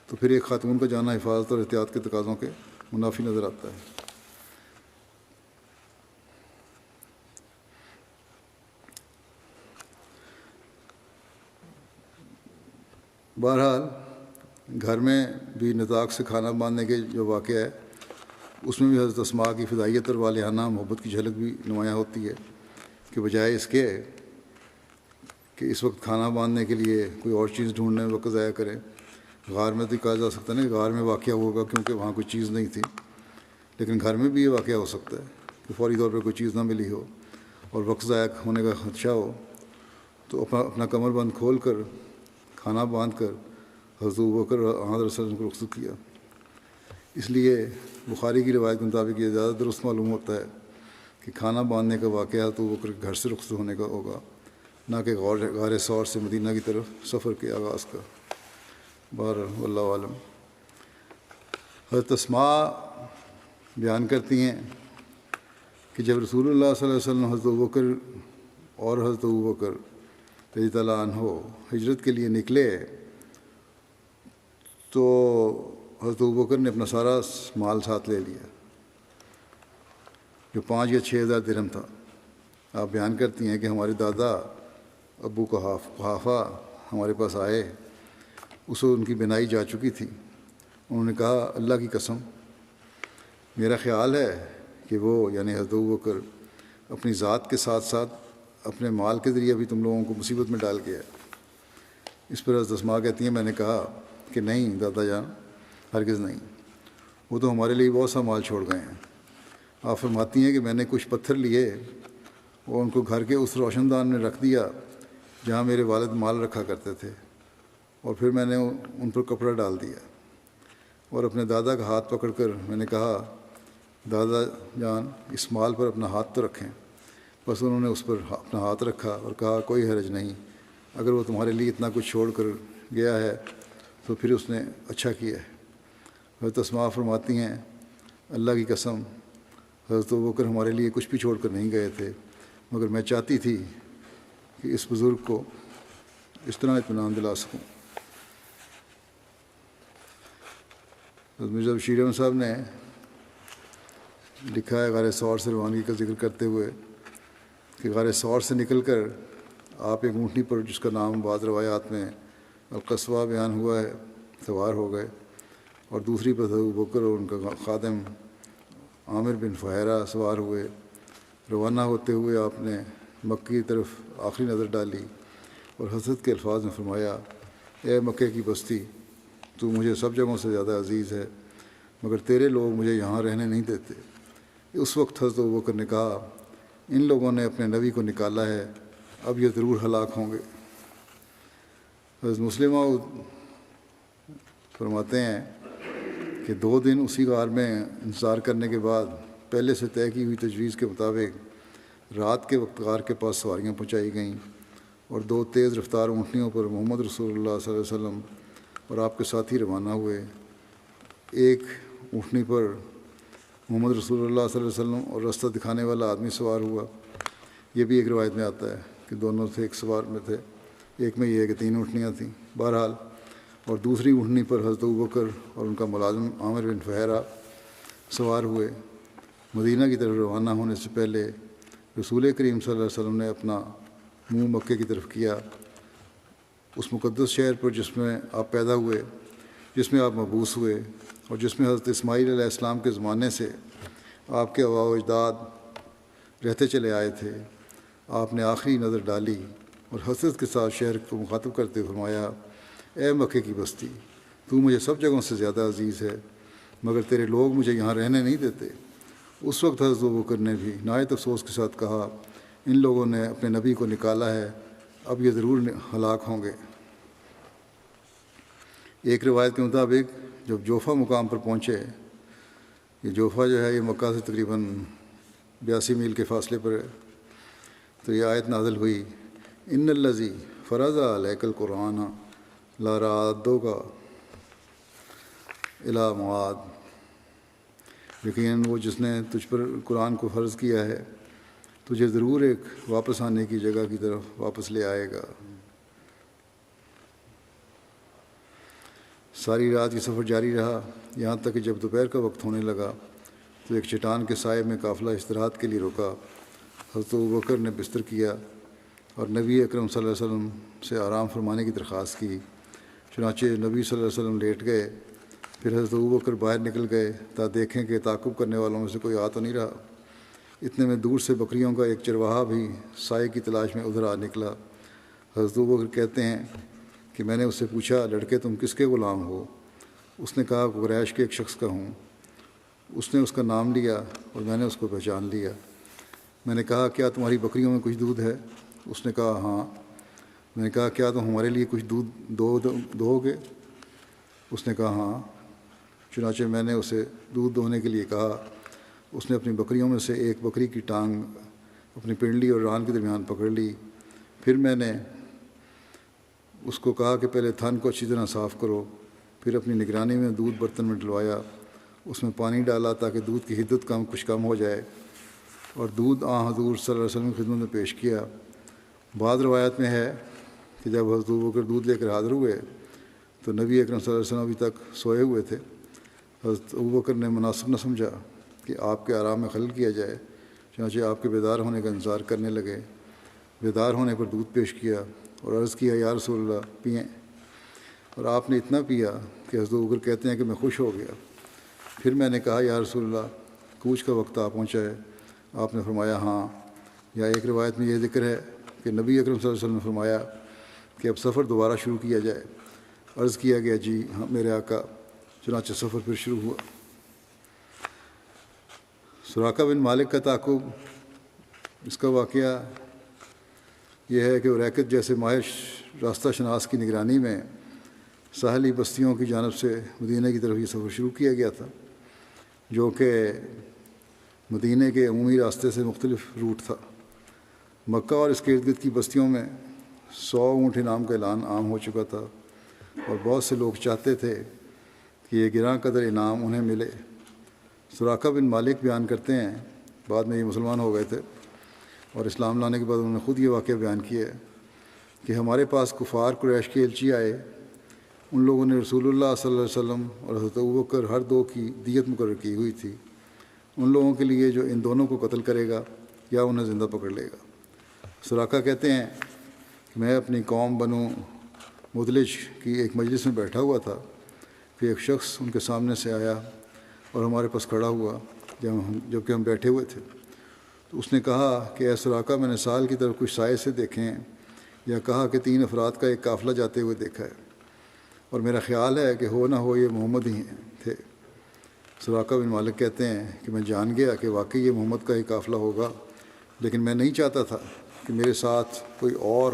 تو پھر ایک خاتون کا جانا حفاظت اور احتیاط کے تقاضوں کے منافی نظر آتا ہے۔ بہرحال گھر میں بھی نطاق سے کھانا باندھنے کے جو واقعہ ہے، اس میں بھی حضرت اسماء کی فدائیت اور والہانہ محبت کی جھلک بھی نمایاں ہوتی ہے، کہ بجائے اس کے کہ اس وقت کھانا باندھنے کے لیے کوئی اور چیز ڈھونڈنے میں وقت ضائع کریں۔ غار میں تو کہا جا سکتا نہیں غار میں واقعہ ہوگا کیونکہ وہاں کوئی چیز نہیں تھی، لیکن گھر میں بھی یہ واقعہ ہو سکتا ہے کہ فوری طور پر کوئی چیز نہ ملی ہو اور وقت ضائع ہونے کا خدشہ ہو، تو اپنا کمر بند کھول کر کھانا باندھ کر حضرت ابوبکر اور حضرت صلی اللہ علیہ وسلم کو رخصت کیا۔ اس لیے بخاری کی روایت کے مطابق یہ زیادہ درست معلوم ہوتا ہے کہ کھانا باندھنے کا واقعہ حضرت ابوبکر کے گھر سے رخصت ہونے کا ہوگا، نہ کہ غار ثور سے مدینہ کی طرف سفر کے آغاز کا۔ بہرحال واللہ عالم۔ حضرت اسماء بیان کرتی ہیں کہ جب رسول اللہ صلی اللہ علیہ وسلم حضرت ابوبکر اور حضرت ابوبکر رضی اللہ عنہ ہجرت کے لیے نکلے تو حضرت ابوبکر نے اپنا سارا مال ساتھ لے لیا، جو 5 یا 6 ہزار درہم تھا۔ آپ بیان کرتی ہیں کہ ہمارے دادا ابو قحافہ ہمارے پاس آئے، اس وقت ان کی بینائی جا چکی تھی۔ انہوں نے کہا اللہ کی قسم میرا خیال ہے کہ وہ یعنی حضرت ابوبکر اپنی ذات کے ساتھ ساتھ اپنے مال کے ذریعے بھی تم لوگوں کو مصیبت میں ڈال گیا۔ اس پر حضرت اسماء کہتی ہیں میں نے کہا کہ نہیں دادا جان، ہرگز نہیں، وہ تو ہمارے لیے بہت سا مال چھوڑ گئے ہیں۔ آپ فرماتی ہیں کہ میں نے کچھ پتھر لیے اور ان کو گھر کے اس روشن دان میں رکھ دیا جہاں میرے والد مال رکھا کرتے تھے، اور پھر میں نے ان پر کپڑا ڈال دیا اور اپنے دادا کا ہاتھ پکڑ کر میں نے کہا دادا جان اس مال پر اپنا ہاتھ تو رکھیں۔ بس انہوں نے اس پر اپنا ہاتھ رکھا اور کہا کوئی حرج نہیں، اگر وہ تمہارے لیے اتنا کچھ چھوڑ کر گیا ہے تو پھر اس نے اچھا کیا ہے۔ حضرت اسماء فرماتی ہیں اللہ کی قسم حضرت ابوبکر ہمارے لیے کچھ بھی چھوڑ کر نہیں گئے تھے، مگر میں چاہتی تھی کہ اس بزرگ کو اس طرح اطمینان دلا سکوں۔ حضرت مرزا بشیر احمد صاحب نے لکھا ہے غار ثور سے روانگی کا ذکر کرتے ہوئے کہ غار ثور سے نکل کر آپ ایک اونٹنی پر جس کا نام بعض روایات میں القصوہ بیان ہوا ہے سوار ہو گئے، اور دوسری پر ابو بکر اور ان کا خادم عامر بن فہیرہ سوار ہوئے۔ روانہ ہوتے ہوئے آپ نے مکہ کی طرف آخری نظر ڈالی اور حسرت کے الفاظ میں فرمایا، اے مکے کی بستی، تو مجھے سب جگہوں سے زیادہ عزیز ہے، مگر تیرے لوگ مجھے یہاں رہنے نہیں دیتے۔ اس وقت حضرت ابوبکر نے کہا، ان لوگوں نے اپنے نبی کو نکالا ہے، اب یہ ضرور ہلاک ہوں گے۔ حضرت مسلمہ فرماتے ہیں کہ 2 دن اسی غار میں انتظار کرنے کے بعد پہلے سے طے کی ہوئی تجویز کے مطابق رات کے وقت غار کے پاس سواریاں پہنچائی گئیں اور 2 تیز رفتار اونٹنیوں پر محمد رسول اللہ صلی اللہ علیہ وسلم اور آپ کے ساتھی روانہ ہوئے۔ ایک اونٹنی پر محمد رسول اللہ صلی اللہ علیہ وسلم اور راستہ دکھانے والا آدمی سوار ہوا۔ یہ بھی ایک روایت میں آتا ہے کہ دونوں تھے، ایک سوار میں تھے، ایک میں یہ ہے کہ 3 اونٹنیاں تھیں بہرحال۔ اور دوسری اونٹنی پر حضرت ابوبکر اور ان کا ملازم عامر بن فہیرہ سوار ہوئے۔ مدینہ کی طرف روانہ ہونے سے پہلے رسول کریم صلی اللہ علیہ وسلم نے اپنا منہ مکے کی طرف کیا، اس مقدس شہر پر جس میں آپ پیدا ہوئے، جس میں آپ مبعوث ہوئے، اور جس میں حضرت اسماعیل علیہ السلام کے زمانے سے آپ کے آباء و اجداد رہتے چلے آئے تھے۔ آپ نے آخری نظر ڈالی اور حسرت کے ساتھ شہر کو مخاطب کرتے فرمایا، اے مکے کی بستی، تو مجھے سب جگہوں سے زیادہ عزیز ہے، مگر تیرے لوگ مجھے یہاں رہنے نہیں دیتے۔ اس وقت حضرت ابوبکر نے بھی نہایت افسوس کے ساتھ کہا، ان لوگوں نے اپنے نبی کو نکالا ہے، اب یہ ضرور ہلاک ہوں گے۔ ایک روایت کے مطابق جب جوفہ مقام پر پہنچے، یہ جوفہ جو ہے یہ مکہ سے تقریباً 82 میل کے فاصلے پر ہے، تو یہ آیت نازل ہوئی، ان الذی فرض علیک القرآن لا رادک الی معاد، یقیناً وہ جس نے تجھ پر قرآن کو فرض کیا ہے تجھے ضرور ایک واپس آنے کی جگہ کی طرف واپس لے آئے گا۔ ساری رات یہ سفر جاری رہا، یہاں تک کہ جب دوپہر کا وقت ہونے لگا تو ایک چٹان کے سائے میں قافلہ استراحت کے لیے رکا۔ حضرت ابوبکر نے بستر کیا اور نبی اکرم صلی اللہ علیہ وسلم سے آرام فرمانے کی درخواست کی۔ چنانچہ نبی صلی اللہ علیہ وسلم لیٹ گئے، پھر حضرت ابوبکر باہر نکل گئے تا دیکھیں کہ تعاقب کرنے والوں میں سے کوئی آ تو نہیں رہا۔ اتنے میں دور سے بکریوں کا ایک چرواہا بھی سائے کی تلاش میں ادھر آ نکلا۔ حضرت ابوبکر کہتے ہیں کہ میں نے اس سے پوچھا، لڑکے تم کس کے غلام ہو؟ اس نے کہا قریش کے ایک شخص کا ہوں۔ اس نے اس کا نام لیا اور میں نے اس کو پہچان لیا۔ میں نے کہا کیا تمہاری بکریوں میں کچھ دودھ ہے؟ اس نے کہا ہاں۔ میں نے کہا کیا تم ہمارے لیے کچھ دودھ دو گے؟ اس نے کہا ہاں۔ چنانچہ میں نے اسے دودھ دوہنے کے لیے کہا۔ اس نے اپنی بکریوں میں سے ایک بکری کی ٹانگ اپنی پنڈلی اور ران کے درمیان پکڑ لی۔ پھر میں نے اس کو کہا کہ پہلے تھن کو اچھی طرح صاف کرو، پھر اپنی نگرانی میں دودھ برتن میں ڈلوایا، اس میں پانی ڈالا تاکہ دودھ کی حدت کچھ کم ہو جائے، اور دودھ حضور صلی اللہ علیہ وسلم کی خدمت میں پیش کیا۔ بعض روایت میں ہے کہ جب حضرت ابوبکر دودھ لے کر حاضر ہوئے تو نبی اکرم صلی اللہ علیہ وسلم ابھی تک سوئے ہوئے تھے۔ حضرت ابوبکر نے مناسب نہ سمجھا کہ آپ کے آرام میں خلل کیا جائے، چنانچہ آپ کے بیدار ہونے کا انتظار کرنے لگے۔ بیدار ہونے پر دودھ پیش کیا اور عرض کیا، یا رسول اللہ پئیں، اور آپ نے اتنا پیا کہ حضرت ابوبکر کہتے ہیں کہ میں خوش ہو گیا۔ پھر میں نے کہا، یا رسول اللہ کوچ کا وقت آ پہنچا ہے؟ آپ نے فرمایا ہاں۔ یا ایک روایت میں یہ ذکر ہے کہ نبی اکرم صلی اللہ علیہ وسلم نے فرمایا کہ اب سفر دوبارہ شروع کیا جائے۔ عرض کیا گیا، جی ہاں میرے آقا۔ چنانچہ سفر پھر شروع ہوا۔ سراقہ بن مالک کا تعاقب، اس کا واقعہ یہ ہے کہ اریکت جیسے ماہر راستہ شناس کی نگرانی میں ساحلی بستیوں کی جانب سے مدینہ کی طرف یہ سفر شروع کیا گیا تھا، جو کہ مدینہ کے عمومی راستے سے مختلف روٹ تھا۔ مکہ اور اس کے ارد گرد کی بستیوں میں 100 اونٹ انعام کا اعلان عام ہو چکا تھا، اور بہت سے لوگ چاہتے تھے کہ یہ گراں قدر انعام انہیں ملے۔ سراقہ بن مالک بیان کرتے ہیں، بعد میں یہ مسلمان ہو گئے تھے، اور اسلام لانے کے بعد انہوں نے خود یہ واقعہ بیان کیا ہے کہ ہمارے پاس کفار قریش کے ایلچی آئے۔ ان لوگوں نے رسول اللہ صلی اللہ علیہ وسلم اور حضرت ابوبکر ہر دو کی دیت مقرر کی ہوئی تھی، ان لوگوں کے لیے جو ان دونوں کو قتل کرے گا یا انہیں زندہ پکڑ لے گا۔ سراقہ کہتے ہیں میں اپنی قوم بنو مدلج کی ایک مجلس میں بیٹھا ہوا تھا کہ ایک شخص ان کے سامنے سے آیا اور ہمارے پاس کھڑا ہوا جب کہ ہم بیٹھے ہوئے تھے. تو اس نے کہا کہ اے سراقہ، میں نے سال کی طرف کچھ سائے سے دیکھے ہیں، یا کہا کہ 3 افراد کا ایک قافلہ جاتے ہوئے دیکھا ہے، اور میرا خیال ہے کہ ہو نہ ہو یہ محمد ہی تھے. سراقہ بن مالک کہتے ہیں کہ میں جان گیا کہ واقعی یہ محمد کا ہی قافلہ ہوگا، لیکن میں نہیں چاہتا تھا کہ میرے ساتھ کوئی اور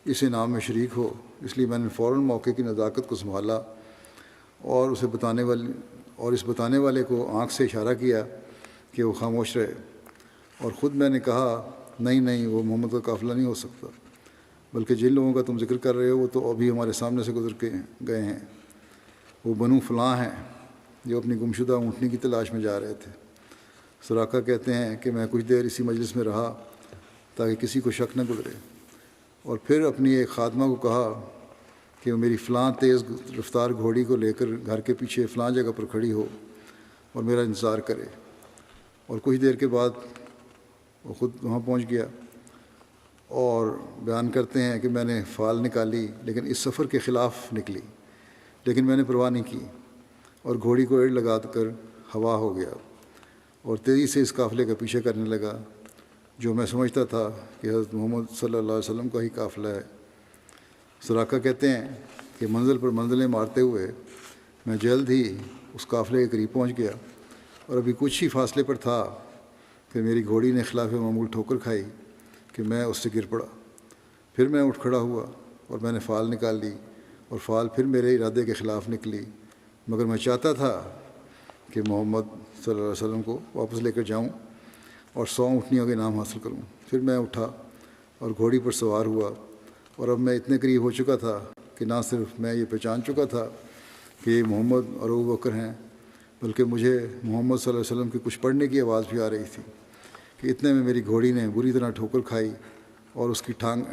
اس انعام میں شریک ہو، اس لیے میں نے فوراً موقع کی نزاکت کو سنبھالا اور اس بتانے والے کو آنکھ سے اشارہ کیا کہ وہ خاموش رہے، اور خود میں نے کہا نہیں وہ محمد کا قافلہ نہیں ہو سکتا، بلکہ جن لوگوں کا تم ذکر کر رہے ہو وہ تو ابھی ہمارے سامنے سے گزر کے گئے ہیں، وہ بنو فلاں ہیں جو اپنی گمشدہ اونٹنی کی تلاش میں جا رہے تھے. سراقہ کہتے ہیں کہ میں کچھ دیر اسی مجلس میں رہا تاکہ کسی کو شک نہ گزرے، اور پھر اپنی ایک خادمہ کو کہا کہ وہ میری فلاں تیز رفتار گھوڑی کو لے کر گھر کے پیچھے فلاں جگہ پر کھڑی ہو اور میرا انتظار کرے. اور کچھ دیر کے بعد وہ خود وہاں پہنچ گیا، اور بیان کرتے ہیں کہ میں نے فال نکالی لیکن اس سفر کے خلاف نکلی، لیکن میں نے پرواہ نہیں کی اور گھوڑی کو ایڑ لگا کر ہوا ہو گیا اور تیزی سے اس قافلے کا پیچھے کرنے لگا جو میں سمجھتا تھا کہ حضرت محمد صلی اللہ علیہ وسلم کا ہی قافلہ ہے. سراقہ کہتے ہیں کہ منزل پر منزلیں مارتے ہوئے میں جلد ہی اس قافلے کے قریب پہنچ گیا، اور ابھی کچھ ہی فاصلے پر تھا کہ میری گھوڑی نے خلاف معمول ٹھوکر کھائی کہ میں اس سے گر پڑا. پھر میں اٹھ کھڑا ہوا اور میں نے فال نکال لی، اور فال پھر میرے ارادے کے خلاف نکلی، مگر میں چاہتا تھا کہ محمد صلی اللہ علیہ وسلم کو واپس لے کر جاؤں اور 100 اونٹنیوں کے نام حاصل کروں. پھر میں اٹھا اور گھوڑی پر سوار ہوا، اور اب میں اتنے قریب ہو چکا تھا کہ نہ صرف میں یہ پہچان چکا تھا کہ یہ محمد اور ابو بکر ہیں، بلکہ مجھے محمد صلی اللہ علیہ وسلم کی کچھ پڑھنے کی آواز بھی آ رہی تھی کہ اتنے میں میری گھوڑی نے بری طرح ٹھوکر کھائی اور اس کی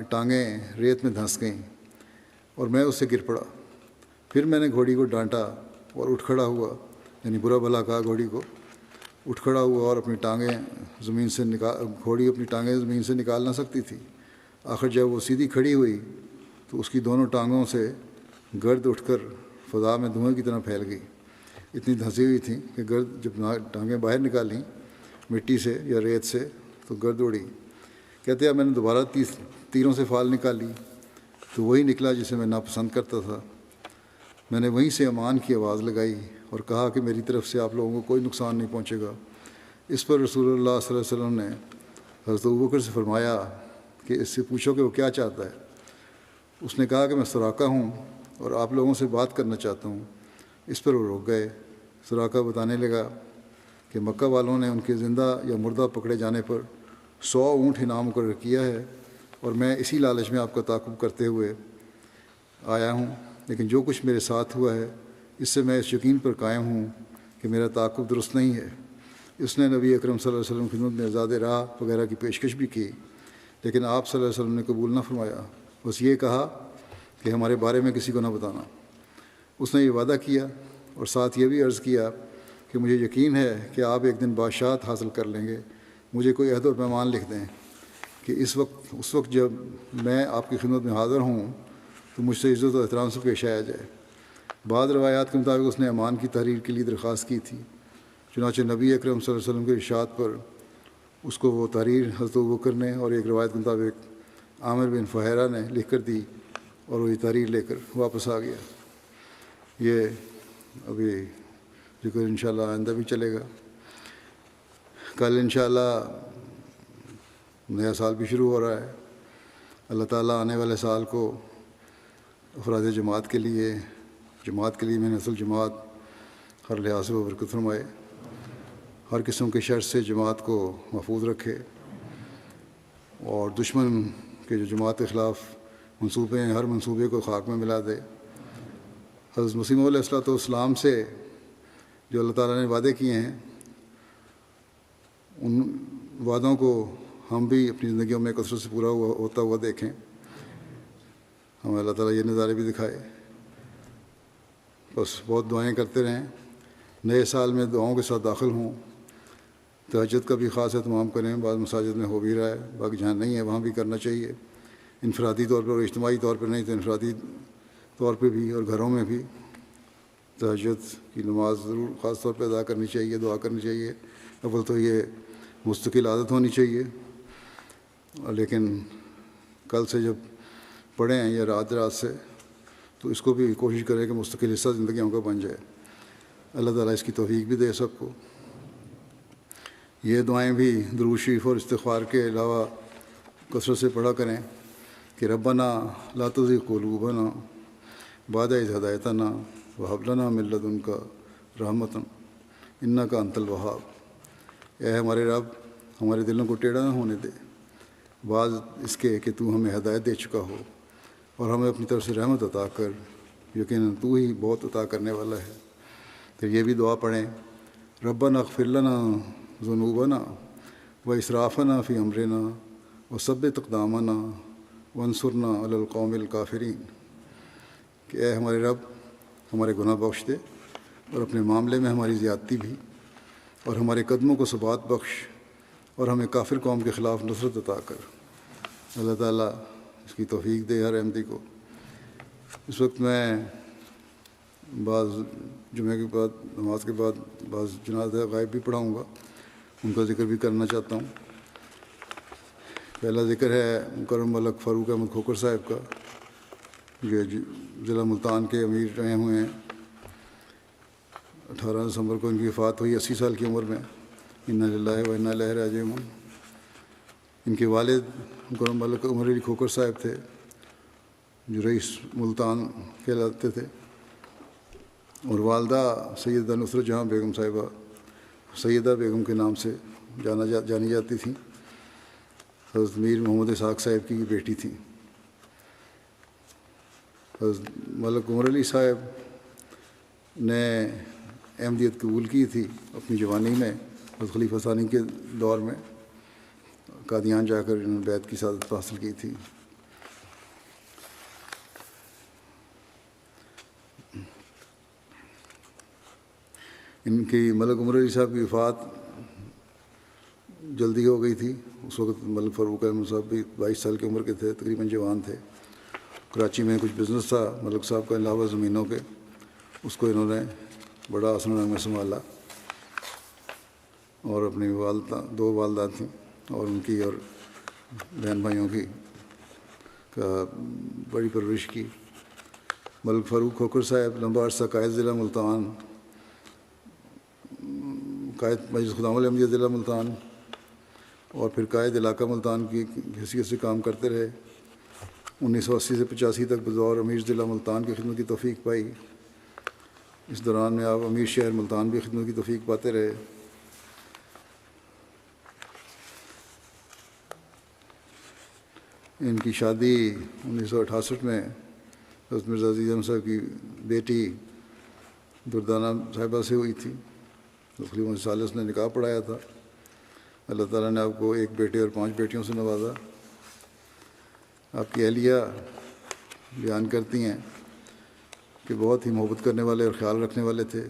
ٹانگیں ریت میں دھنس گئیں اور میں اس سے گر پڑا. پھر میں نے گھوڑی کو ڈانٹا اور اٹھ کھڑا ہوا، یعنی برا بھلا کہا گھوڑی کو، اٹھ کھڑا ہوا اور گھوڑی اپنی ٹانگیں زمین سے نکال نہ سکتی تھی. آخر جب وہ سیدھی کھڑی ہوئی تو اس کی دونوں ٹانگوں سے گرد اٹھ کر فضا میں دھوئیں کی طرح پھیل گئی. اتنی دھنسی ہوئی تھیں کہ گرد جب ٹانگیں باہر نکالیں مٹی سے یا ریت سے تو گرد اڑی. کہتے ہیں میں نے دوبارہ تیروں سے فال نکالی تو وہی نکلا جسے میں ناپسند کرتا تھا. میں نے وہیں سے امان کی آواز لگائی اور کہا کہ میری طرف سے آپ لوگوں کو کوئی نقصان نہیں پہنچے گا. اس پر رسول اللہ صلی اللہ علیہ وسلم نے حضرت ابوبکر سے فرمایا کہ اس سے پوچھو کہ وہ کیا چاہتا ہے. اس نے کہا کہ میں سراقہ ہوں اور آپ لوگوں سے بات کرنا چاہتا ہوں. اس پر وہ رک گئے. سراقہ بتانے لگا کہ مکہ والوں نے ان کے زندہ یا مردہ پکڑے جانے پر 100 اونٹ انعام مقرر کیا ہے، اور میں اسی لالچ میں آپ کا تعاقب کرتے ہوئے آیا ہوں، لیکن جو کچھ میرے ساتھ ہوا ہے اس سے میں اس یقین پر قائم ہوں کہ میرا تعاقب درست نہیں ہے. اس نے نبی اکرم صلی اللہ علیہ وسلم کی خدمت میں آزاد راہ وغیرہ کی پیشکش بھی کی، لیکن آپ صلی اللہ علیہ وسلم نے قبول نہ فرمایا، بس یہ کہا کہ ہمارے بارے میں کسی کو نہ بتانا. اس نے یہ وعدہ کیا اور ساتھ یہ بھی عرض کیا کہ مجھے یقین ہے کہ آپ ایک دن بادشاہت حاصل کر لیں گے. مجھے کوئی عہد و پیمان لکھ دیں کہ اس وقت جب میں آپ کی خدمت میں حاضر ہوں تو مجھ سے عزت و احترام سے پیش آیا جائے. بعض روایات کے مطابق اس نے امان کی تحریر کے لیے درخواست کی تھی، چنانچہ نبی اکرم صلی اللہ علیہ وسلم کے ارشاد پر اس کو وہ تحریر حضرت ابوبکر نے اور ایک روایت کے مطابق عامر بن فہیرہ نے لکھ کر دی، اور وہ یہ تحریر لے کر واپس آ گیا. یہ ابھی ذکر انشاءاللہ آئندہ بھی چلے گا. کل انشاءاللہ نیا سال بھی شروع ہو رہا ہے. اللہ تعالیٰ آنے والے سال کو افراد جماعت کے لیے میں نسل جماعت ہر لحاظ سے وہ برکت فرمائے، ہر قسم کے شر سے جماعت کو محفوظ رکھے، اور دشمن کے جو جماعت کے خلاف منصوبے ہیں ہر منصوبے کو خاک میں ملا دے. حضرت مسیح موعود علیہ السلام سے جو اللہ تعالیٰ نے وعدے کیے ہیں ان وعدوں کو ہم بھی اپنی زندگیوں میں کثرت سے پورا ہوتا ہوا دیکھیں. ہمیں اللہ تعالیٰ یہ نظارے بھی دکھائے. بس بہت دعائیں کرتے رہیں. نئے سال میں دعاؤں کے ساتھ داخل ہوں. تہجد کا بھی خاص اہتمام کریں. بعض مساجد میں ہو بھی رہا ہے، باقی جہاں نہیں ہے وہاں بھی کرنا چاہیے. انفرادی طور پر اور اجتماعی طور پر نہیں تو انفرادی طور پہ بھی اور گھروں میں بھی تہجد کی نماز ضرور خاص طور پہ ادا کرنی چاہیے، دعا کرنی چاہیے۔ اول تو یہ مستقل عادت ہونی چاہیے، لیکن کل سے جب پڑھیں یا رات سے تو اس کو بھی کوشش کریں کہ مستقل حصہ زندگیوں کا بن جائے۔ اللہ تعالیٰ اس کی توفیق بھی دے سب کو۔ یہ دعائیں بھی درود شریف اور استغفار کے علاوہ کثرت سے پڑھا کریں کہ ربنا لا تزغ قلوبنا بعد اذ ہدایتنا وہب لنا من لدنک رحمۃ انک انت الوہاب۔ اے ہمارے رب، ہمارے دلوں کو ٹیڑھا نہ ہونے دے بعد اس کے کہ تو ہمیں ہدایت دے چکا ہو، اور ہمیں اپنی طرف سے رحمت عطا کر، یقیناً تو ہی بہت عطا کرنے والا ہے۔ پھر یہ بھی دعا پڑھیں ربنا اغفر لنا ذنوبنا واسرافنا فی امرنا وثبت اقدامنا وانصرنا علی القوم الکافرین، کہ اے ہمارے رب ہمارے گناہ بخش دے اور اپنے معاملے میں ہماری زیادتی بھی، اور ہمارے قدموں کو ثبات بخش، اور ہمیں کافر قوم کے خلاف نصرت عطا کر۔ اللہ تعالیٰ اس کی توفیق دے ہر احمدی کو۔ اس وقت میں بعض جمعے کے بعد نماز کے بعد بعض جنازہ غائب بھی پڑھاؤں گا، ان کا ذکر بھی کرنا چاہتا ہوں۔ پہلا ذکر ہے مکرم ملک فاروق احمد کھوکھر صاحب کا، جو ضلع ملتان کے امیر رہے ہوئے ہیں۔ 18 دسمبر کو ان کی وفات ہوئی 80 سال کی عمر میں۔ انا للہ و انا الیہ راجعون۔ ان کے والد مکرم ملک عمر علی کھوکھر صاحب تھے، جو رئیس ملتان کہلاتے تھے، اور والدہ سیدہ نصرت جہاں بیگم صاحبہ سیدہ بیگم کے نام سے جانی جاتی تھیں۔ حضرت میر محمد اسحاق صاحب کی بیٹی تھیں۔ حضرت ملک عمر علی صاحب نے احمدیت قبول کی تھی اپنی جوانی میں، حضرت خلیفہ ثانی کے دور میں قادیان جا کر انہوں نے بیعت کی سعادت حاصل کی تھی۔ ان کی ملک عمر علی صاحب کی وفات جلدی ہو گئی تھی۔ اس وقت ملک فاروق احمد صاحب بھی 22 سال کی عمر کے تھے، تقریباً جوان تھے۔ کراچی میں کچھ بزنس تھا ملک صاحب کا علاوہ زمینوں کے، اس کو انہوں نے بڑا آسن رنگ میں سنبھالا، اور اپنی والدہ 2 والدہ تھیں اور ان کی اور بہن بھائیوں کی کا بڑی پرورش کی۔ ملک فاروق کھوکھر صاحب لمبا عرصہ قائد ضلع ملتان، قائد مجلس خدام الاحمدیہ ضلع ملتان، اور پھر قائد علاقہ ملتان کی حیثیت سے کام کرتے رہے۔ 1980 سے 85 تک بطور امیر ضلع ملتان کی خدمت کی توفیق پائی۔ اس دوران میں آپ امیر شہر ملتان بھی خدمت کی توفیق پاتے رہے۔ ان کی شادی 1968 میں حضرت مرزا عزیز احمد صاحب کی بیٹی دردانہ صاحبہ سے ہوئی تھی۔ خلیفہ ثالث نے نکاح پڑھایا تھا۔ اللہ تعالیٰ نے آپ کو 1 بیٹے اور 5 بیٹیوں سے نوازا۔ آپ کی اہلیہ بیان کرتی ہیں کہ بہت ہی محبت کرنے والے اور خیال رکھنے والے تھے،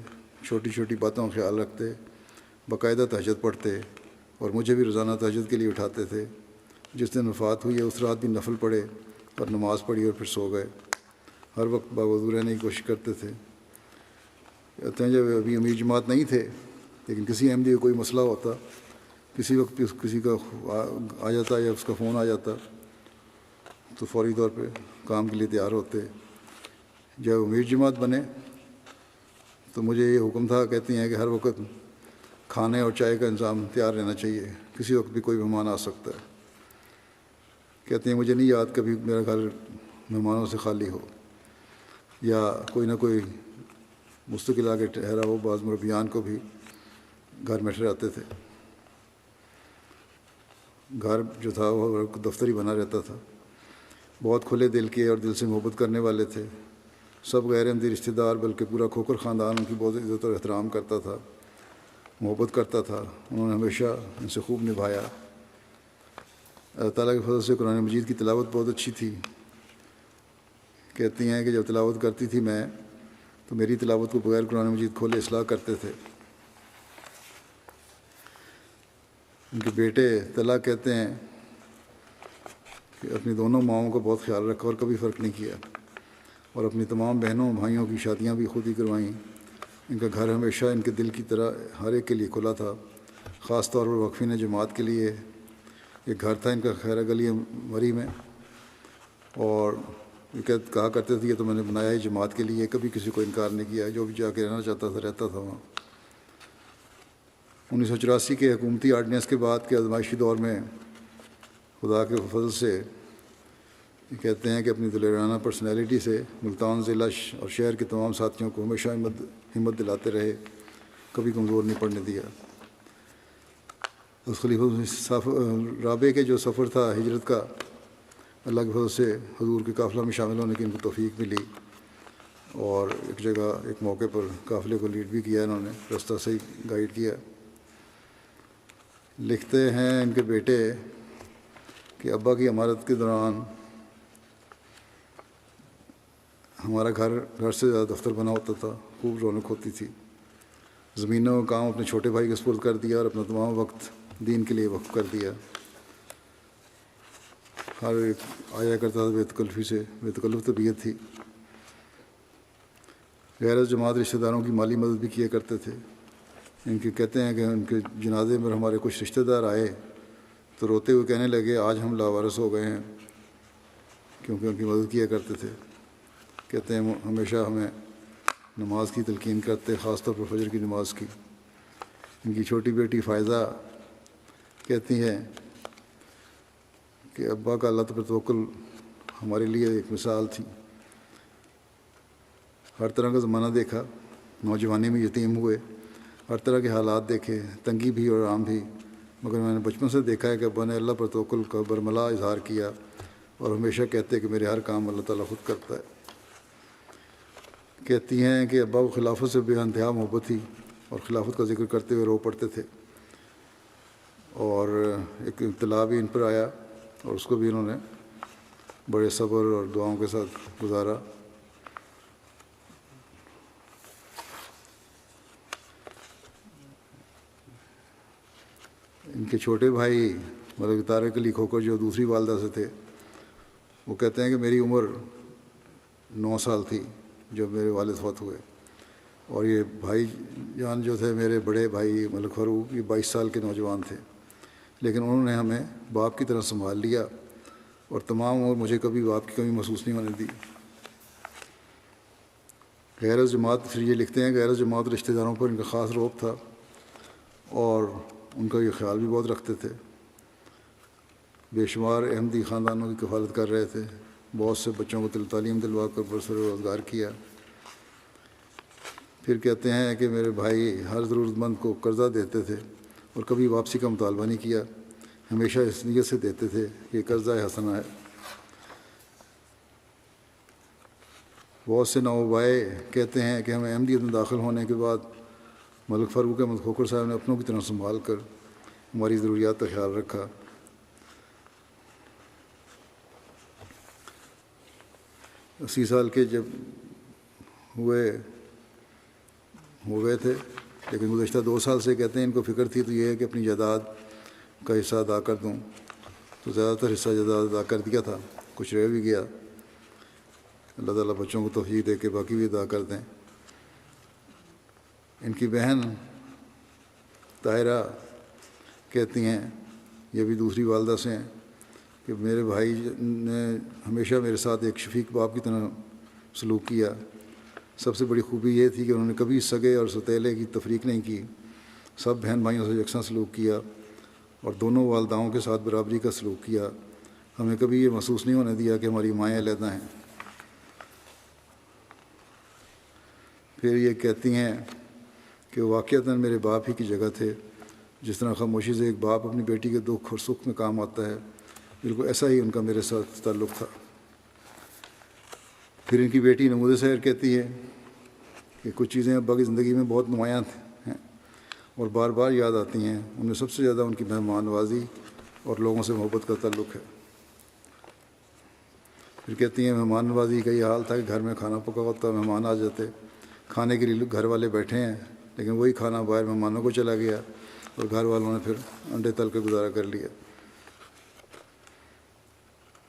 چھوٹی چھوٹی باتوں کا خیال رکھتے، باقاعدہ تہجد پڑھتے، اور مجھے بھی روزانہ تہجد کے لیے اٹھاتے تھے۔ جس دن وفات ہوئی ہے اس رات بھی نفل پڑھے اور نماز پڑھی اور پھر سو گئے۔ ہر وقت باوضو رہنے کی کوشش کرتے تھے۔ کہتے ہیں جب ابھی امیر جماعت نہیں تھے، لیکن کسی احمدی کا کوئی مسئلہ ہوتا، کسی وقت بھی کسی کا آ جاتا یا اس کا فون آ جاتا، تو فوری طور پہ کام کے لیے تیار ہوتے۔ جب امیر جماعت بنے تو مجھے یہ حکم تھا، کہتی ہیں کہ ہر وقت کھانے اور چائے کا انتظام تیار رہنا چاہیے، کسی وقت بھی کوئی مہمان آ سکتا ہے۔ کہتے ہیں مجھے نہیں یاد کبھی میرا گھر مہمانوں سے خالی ہو، یا کوئی نہ کوئی مستقل آ کے ٹھہرا ہو۔ بعض مربیان کو بھی گھر میں ٹھہراتے تھے۔ گھر جو تھا وہ دفتر ہی بنا رہتا تھا۔ بہت کھلے دل کے اور دل سے محبت کرنے والے تھے۔ سب غیر احمدی رشتہ دار بلکہ پورا کھوکھر خاندان ان کی بہت عزت اور احترام کرتا تھا، محبت کرتا تھا۔ انہوں نے ہمیشہ ان سے خوب نبھایا۔ اللہ تعالیٰ کے فضل سے قرآن مجید کی تلاوت بہت اچھی تھی۔ کہتی ہیں کہ جب تلاوت کرتی تھی میں تو میری تلاوت کو بغیر قرآن مجید کھولے اصلاح کرتے تھے۔ ان کے بیٹے طلحہ کہتے ہیں کہ اپنی دونوں ماؤں کا بہت خیال رکھا اور کبھی فرق نہیں کیا، اور اپنی تمام بہنوں بھائیوں کی شادیاں بھی خود ہی کروائیں۔ ان کا گھر ہمیشہ ان کے دل کی طرح ہر ایک کے لیے کھلا تھا، خاص طور پر وقفین جماعت کے لیے۔ ایک گھر تھا ان کا خیرہ گلی مری میں، اور یہ کہا کرتے تھے یہ تو میں نے بنایا ہی جماعت کے لیے، کبھی کسی کو انکار نہیں کیا، جو بھی جا کے رہنا چاہتا تھا رہتا تھا وہاں۔ 1984 کے حکومتی آرڈیننس کے بعد کے آزمائشی دور میں خدا کے فضل سے یہ کہتے ہیں کہ اپنی دلیرانہ پرسنالٹی سے ملتان ضلع اور شہر کے تمام ساتھیوں کو ہمیشہ ہمت دلاتے رہے، کبھی کمزور نہیں پڑنے دیا۔ اس خلیفہ رابع کے جو سفر تھا ہجرت کا، اللہ کے فضل سے حضور کے قافلہ میں شامل ہونے کی ان کو توفیق ملی، اور ایک جگہ ایک موقع پر قافلے کو لیڈ بھی کیا، انہوں نے راستہ صحیح گائیڈ کیا۔ لکھتے ہیں ان کے بیٹے کہ ابا کی امارت کے دوران ہمارا گھر سے زیادہ دفتر بنا ہوتا تھا، خوب رونق ہوتی تھی۔ زمینوں کا کام اپنے چھوٹے بھائی کے سپرد کر دیا اور اپنا تمام وقت دین کے لیے وقف کر دیا۔ ہر ایک آیا کرتا تھا بے تکلف طبیعت تھی۔ غیر جماعت رشتہ داروں کی مالی مدد بھی کیا کرتے تھے۔ ان کے کہتے ہیں کہ ان کے جنازے میں ہمارے کچھ رشتہ دار آئے تو روتے ہوئے کہنے لگے آج ہم لاوارث ہو گئے ہیں، کیونکہ ان کی مدد کیا کرتے تھے۔ کہتے ہیں ہمیشہ ہمیں نماز کی تلقین کرتے، خاص طور پر فجر کی نماز کی۔ ان کی چھوٹی بیٹی فائزہ کہتی ہیں کہ ابا کا اللہ پر توکل ہمارے لیے ایک مثال تھی۔ ہر طرح کا زمانہ دیکھا، نوجوانی میں یتیم ہوئے، ہر طرح کے حالات دیکھے، تنگی بھی اور آرام بھی، مگر میں نے بچپن سے دیکھا ہے کہ ابا نے اللہ پر توکل کا برملا اظہار کیا، اور ہمیشہ کہتے کہ میرے ہر کام اللہ تعالیٰ خود کرتا ہے۔ کہتی ہیں کہ ابا کو خلافت سے بے انتہا محبت تھی، اور خلافت کا ذکر کرتے ہوئے رو پڑتے تھے، اور ایک ابتلا بھی ان پر آیا اور اس کو بھی انہوں نے بڑے صبر اور دعاؤں کے ساتھ گزارا۔ ان کے چھوٹے بھائی ملک طارق علی کھوکر جو دوسری والدہ سے تھے، وہ کہتے ہیں کہ میری عمر 9 سال تھی جب میرے والد فوت ہوئے، اور یہ بھائی جان جو تھے میرے بڑے بھائی ملک فاروق، یہ 22 سال کے نوجوان تھے، لیکن انہوں نے ہمیں باپ کی طرح سنبھال لیا، اور تمام عمر مجھے کبھی باپ کی کمی محسوس نہیں ہونے دی۔ غیر جماعت پھر یہ لکھتے ہیں غیر جماعت رشتہ داروں پر ان کا خاص رعب تھا، اور ان کا یہ خیال بھی بہت رکھتے تھے۔ بے شمار احمدی خاندانوں کی کفالت کر رہے تھے، بہت سے بچوں کو تعلیم دلوا کر برسر روزگار کیا۔ پھر کہتے ہیں کہ میرے بھائی ہر ضرورت مند کو قرضہ دیتے تھے، اور کبھی واپسی کا مطالبہ نہیں کیا، ہمیشہ اس نیت سے دیتے تھے کہ قرضہ حسنہ ہے۔ بہت سے نوابائے کہتے ہیں کہ ہمیں احمدیت میں داخل ہونے کے بعد ملک فاروق احمد کھوکر صاحب نے اپنوں کی طرح سنبھال کر ہماری ضروریات کا خیال رکھا۔ 80 سال کے جب ہو گئے تھے، لیکن گزشتہ 2 سال سے کہتے ہیں ان کو فکر تھی تو یہ ہے کہ اپنی جائیداد کا حصہ ادا کر دوں، تو زیادہ تر حصہ جائیداد ادا کر دیا تھا، کچھ رہ بھی گیا، اللہ تعالیٰ بچوں کو توفیق دے کے باقی بھی ادا کر دیں۔ ان کی بہن طاہرہ کہتی ہیں، یہ بھی دوسری والدہ سے ہیں، کہ میرے بھائی نے ہمیشہ میرے ساتھ ایک شفیق باپ کی طرح سلوک کیا۔ سب سے بڑی خوبی یہ تھی کہ انہوں نے کبھی سگے اور ستیلے کی تفریق نہیں کی، سب بہن بھائیوں سے یکساں سلوک کیا، اور دونوں والداؤں کے ساتھ برابری کا سلوک کیا۔ ہمیں کبھی یہ محسوس نہیں ہونے دیا کہ ہماری مائیں علیحدہ ہیں۔ پھر یہ کہتی ہیں کہ واقعتاً میرے باپ ہی کی جگہ تھے، جس طرح خاموشی سے ایک باپ اپنی بیٹی کے دکھ اور سکھ میں کام آتا ہے، بالکل ایسا ہی ان کا میرے ساتھ تعلق تھا۔ پھر ان کی بیٹی نمود سحر کہتی ہے کہ کچھ چیزیں ابا کی زندگی میں بہت نمایاں ہیں اور بار بار یاد آتی ہیں، ان میں سب سے زیادہ ان کی مہمان نوازی اور لوگوں سے محبت کا تعلق ہے۔ پھر کہتی ہیں مہمان نوازی کا یہ حال تھا کہ گھر میں کھانا پکا ہوتا، مہمان آ جاتے، کھانے کے لیے گھر والے بیٹھے ہیں، لیکن وہی کھانا باہر مہمانوں کو چلا گیا، اور گھر والوں نے پھر انڈے تل کے گزارا کر لیا۔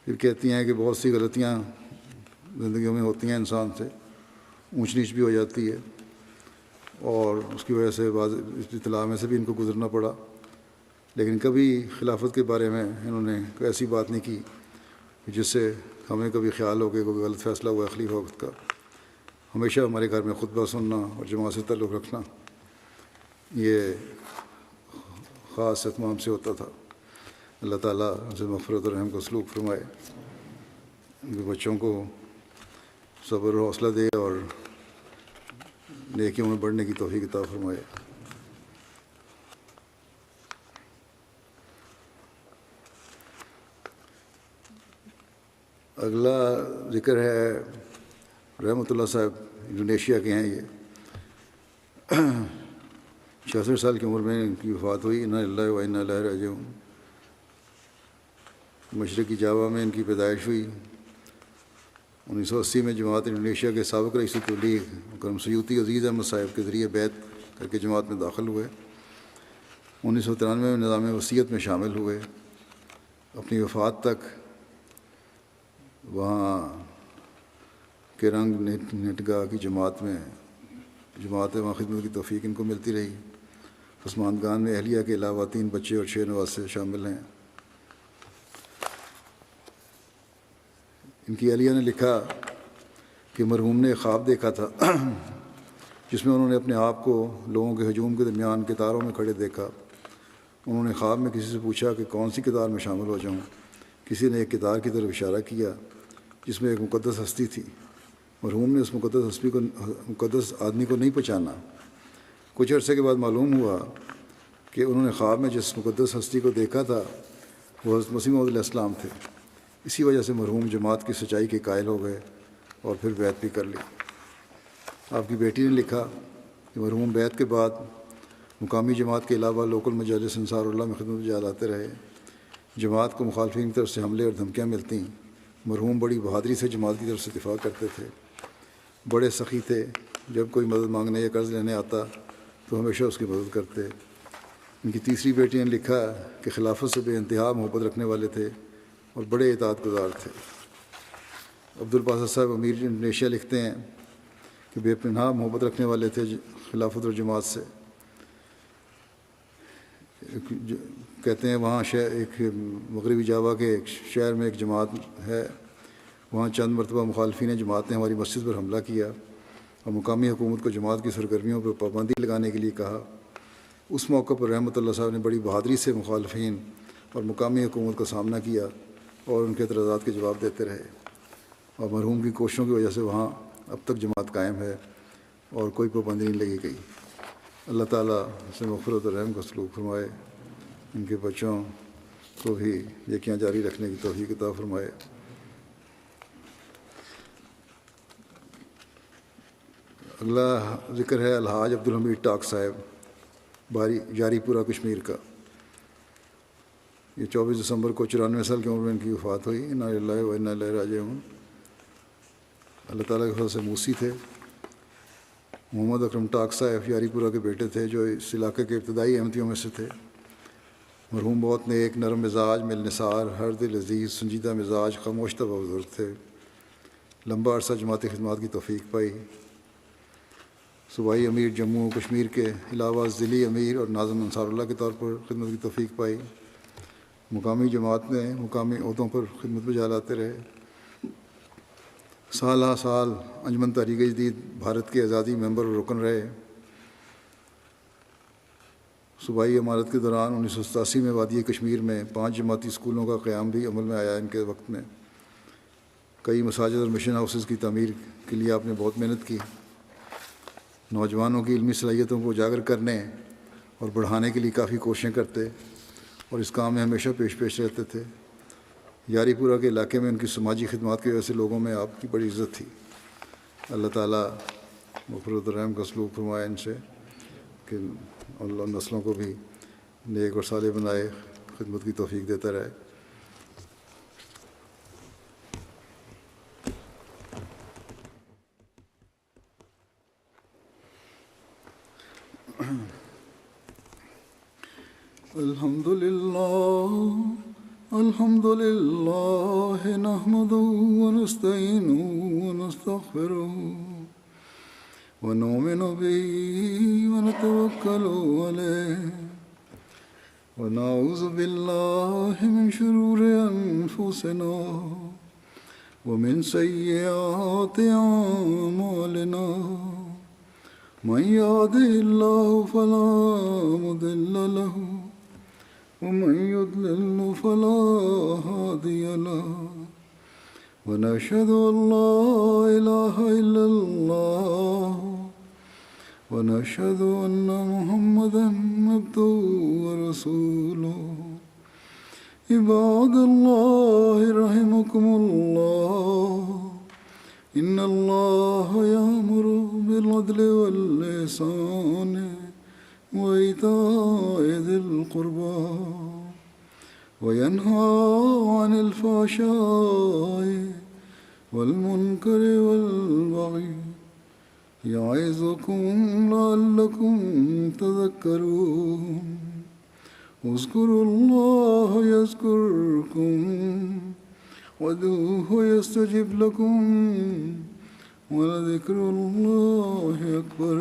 پھر کہتی ہیں کہ بہت سی غلطیاں زندگیوں میں ہوتی ہیں، انسان سے اونچ نیچ بھی ہو جاتی ہے، اور اس کی وجہ سے بعض اطلاع میں سے بھی ان کو گزرنا پڑا، لیکن کبھی خلافت کے بارے میں انہوں نے کوئی ایسی بات نہیں کی جس سے ہمیں کبھی خیال ہو کہ کوئی غلط فیصلہ ہوا ہے خلیفہ وقت کا۔ ہمیشہ ہمارے گھر میں خطبہ سننا اور جماعت سے تعلق رکھنا یہ خاص اہتمام سے ہوتا تھا۔ اللہ تعالیٰ ان سے مغفرت اور رحم کا سلوک فرمائے، ان کے بچوں کو صبر و حوصلہ دے اور نیکیوں میں بڑھنے کی توفیق عطا فرمائے۔ اگلا ذکر ہے رحمۃ اللہ صاحب، انڈونیشیا کے ہیں یہ۔ 66 سال کی عمر میں ان کی وفات ہوئی، انا للہ و انا الیہ راجعون۔ مشرقی جاوا میں ان کی پیدائش ہوئی۔ 1980 میں جماعت انڈونیشیا کے سابق رئیس تبلیغ مکرم سیوطی عزیز احمد صاحب کے ذریعے بیعت کر کے جماعت میں داخل ہوئے۔ 1993 میں نظام وصیت میں شامل ہوئے۔ اپنی وفات تک وہاں کرنگ نٹگا کی جماعت وہاں خدمت کی توفیق ان کو ملتی رہی۔ پسماندگان میں اہلیہ کے علاوہ 3 بچے اور 6 نواسے شامل ہیں۔ ان کی اہلیہ نے لکھا کہ مرحوم نے خواب دیکھا تھا جس میں انہوں نے اپنے آپ کو لوگوں کے ہجوم کے درمیان قطاروں میں کھڑے دیکھا۔ انہوں نے خواب میں کسی سے پوچھا کہ کون سی قطار میں شامل ہو جاؤں۔ کسی نے ایک قطار کی طرف اشارہ کیا جس میں ایک مقدس ہستی تھی۔ مرحوم نے اس مقدس آدمی کو نہیں پہچانا۔ کچھ عرصے کے بعد معلوم ہوا کہ انہوں نے خواب میں جس مقدس ہستی کو دیکھا تھا وہ حضرت مسیح موعود علیہ السلام تھے۔ اسی وجہ سے مرحوم جماعت کی سچائی کے قائل ہو گئے اور پھر بیعت بھی کر لی۔ آپ کی بیٹی نے لکھا کہ مرحوم بیعت کے بعد مقامی جماعت کے علاوہ لوکل مجالس انصار اللہ میں خدمت جا لاتے رہے۔ جماعت کو مخالفین کی طرف سے حملے اور دھمکیاں ملتیں۔ مرحوم بڑی بہادری سے جماعت کی طرف سے دفاع کرتے تھے، بڑے سخی تھے۔ جب کوئی مدد مانگنے یا قرض لینے آتا تو ہمیشہ اس کی مدد کرتے۔ ان کی تیسری بیٹی نے لکھا کہ خلافت سے بے انتہا محبت رکھنے والے تھے اور بڑے اطاعت گزار تھے۔ عبدالباسط صاحب امیر انڈونیشیا لکھتے ہیں کہ بے پناہ محبت رکھنے والے تھے خلافت اور جماعت سے۔ کہتے ہیں وہاں ایک مغربی جاوا کے ایک شہر میں ایک جماعت ہے، وہاں چند مرتبہ مخالفین جماعت نے ہماری مسجد پر حملہ کیا اور مقامی حکومت کو جماعت کی سرگرمیوں پر پابندی لگانے کے لیے کہا۔ اس موقع پر رحمۃ اللہ صاحب نے بڑی بہادری سے مخالفین اور مقامی حکومت کا سامنا کیا اور ان کے اعتراضات کے جواب دیتے رہے، اور مرحوم کی کوششوں کی وجہ سے وہاں اب تک جماعت قائم ہے اور کوئی پابندی نہیں لگی گئی۔ اللہ تعالیٰ سے مغفرت اور رحم کا سلوک فرمائے، ان کے بچوں کو بھی نیکیاں جاری رکھنے کی توفیق عطا فرمائے۔ اگلا ذکر ہے الحاج عبدالحمید ٹاک صاحب جاری پورہ کشمیر کا۔ یہ 24 دسمبر کو 94 سال کی عمر میں ان کی وفات ہوئی۔ انا للہ و انا الیہ راجعون۔ اللہ تعالیٰ کے فضل سے موسی تھے۔ محمد اکرم ٹاک صاحب یاری پورہ کے بیٹے تھے جو اس علاقے کے ابتدائی احمدیوں میں سے تھے۔ مرحوم بہت نیک، نرم مزاج، ملنسار، ہر دل عزیز، سنجیدہ مزاج، خاموش طبع بزرگ تھے۔ لمبا عرصہ جماعتی خدمات کی توفیق پائی۔ صوبائی امیر جموں و کشمیر کے علاوہ ضلعی امیر اور ناظم انصار اللہ کے طور پر خدمت کی توفیق پائی۔ مقامی جماعت میں مقامی عہدوں پر خدمت بجا لاتے رہے۔ سالہ سال انجمن تحریک جدید بھارت کے آزادی ممبر اور رکن رہے۔ صوبائی امارت کے دوران 1987 میں وادی کشمیر میں 5 جماعتی اسکولوں کا قیام بھی عمل میں آیا۔ ان کے وقت میں کئی مساجد اور مشن ہاؤسز کی تعمیر کے لیے آپ نے بہت محنت کی۔ نوجوانوں کی علمی صلاحیتوں کو اجاگر کرنے اور بڑھانے کے لیے کافی کوششیں کرتے اور اس کام میں ہمیشہ پیش رہتے تھے۔ یاری پورہ کے علاقے میں ان کی سماجی خدمات کی وجہ سے لوگوں میں آپ کی بڑی عزت تھی۔ اللہ تعالیٰ مغفرت الرحم کا سلوک فرمائے ان سے کہ اللہ نسلوں کو بھی نیک اور صالح بنائے، خدمت کی توفیق دیتا رہے۔ الحمد للہ الحمد لله نحمده ونستعينه ونستغفره ونؤمن به ونتوكل عليه ونعوذ بالله من شرور أنفسنا ومن سيئات أعمالنا من يهده الله فلا مضل له ومن يضلل فلا هادي له ونشهد أن لا إله إلا الله ونشهد أن محمدا عبده ورسوله عباد الله رحمكم الله إن الله يأمر بالعدل والإحسان وإيتاء ذي القربى وينهى عن الفحشاء والمنكر والبغي يعظكم لعلكم تذكرون اذكروا الله يذكركم وادعوه يستجب لكم ولذكر الله أكبر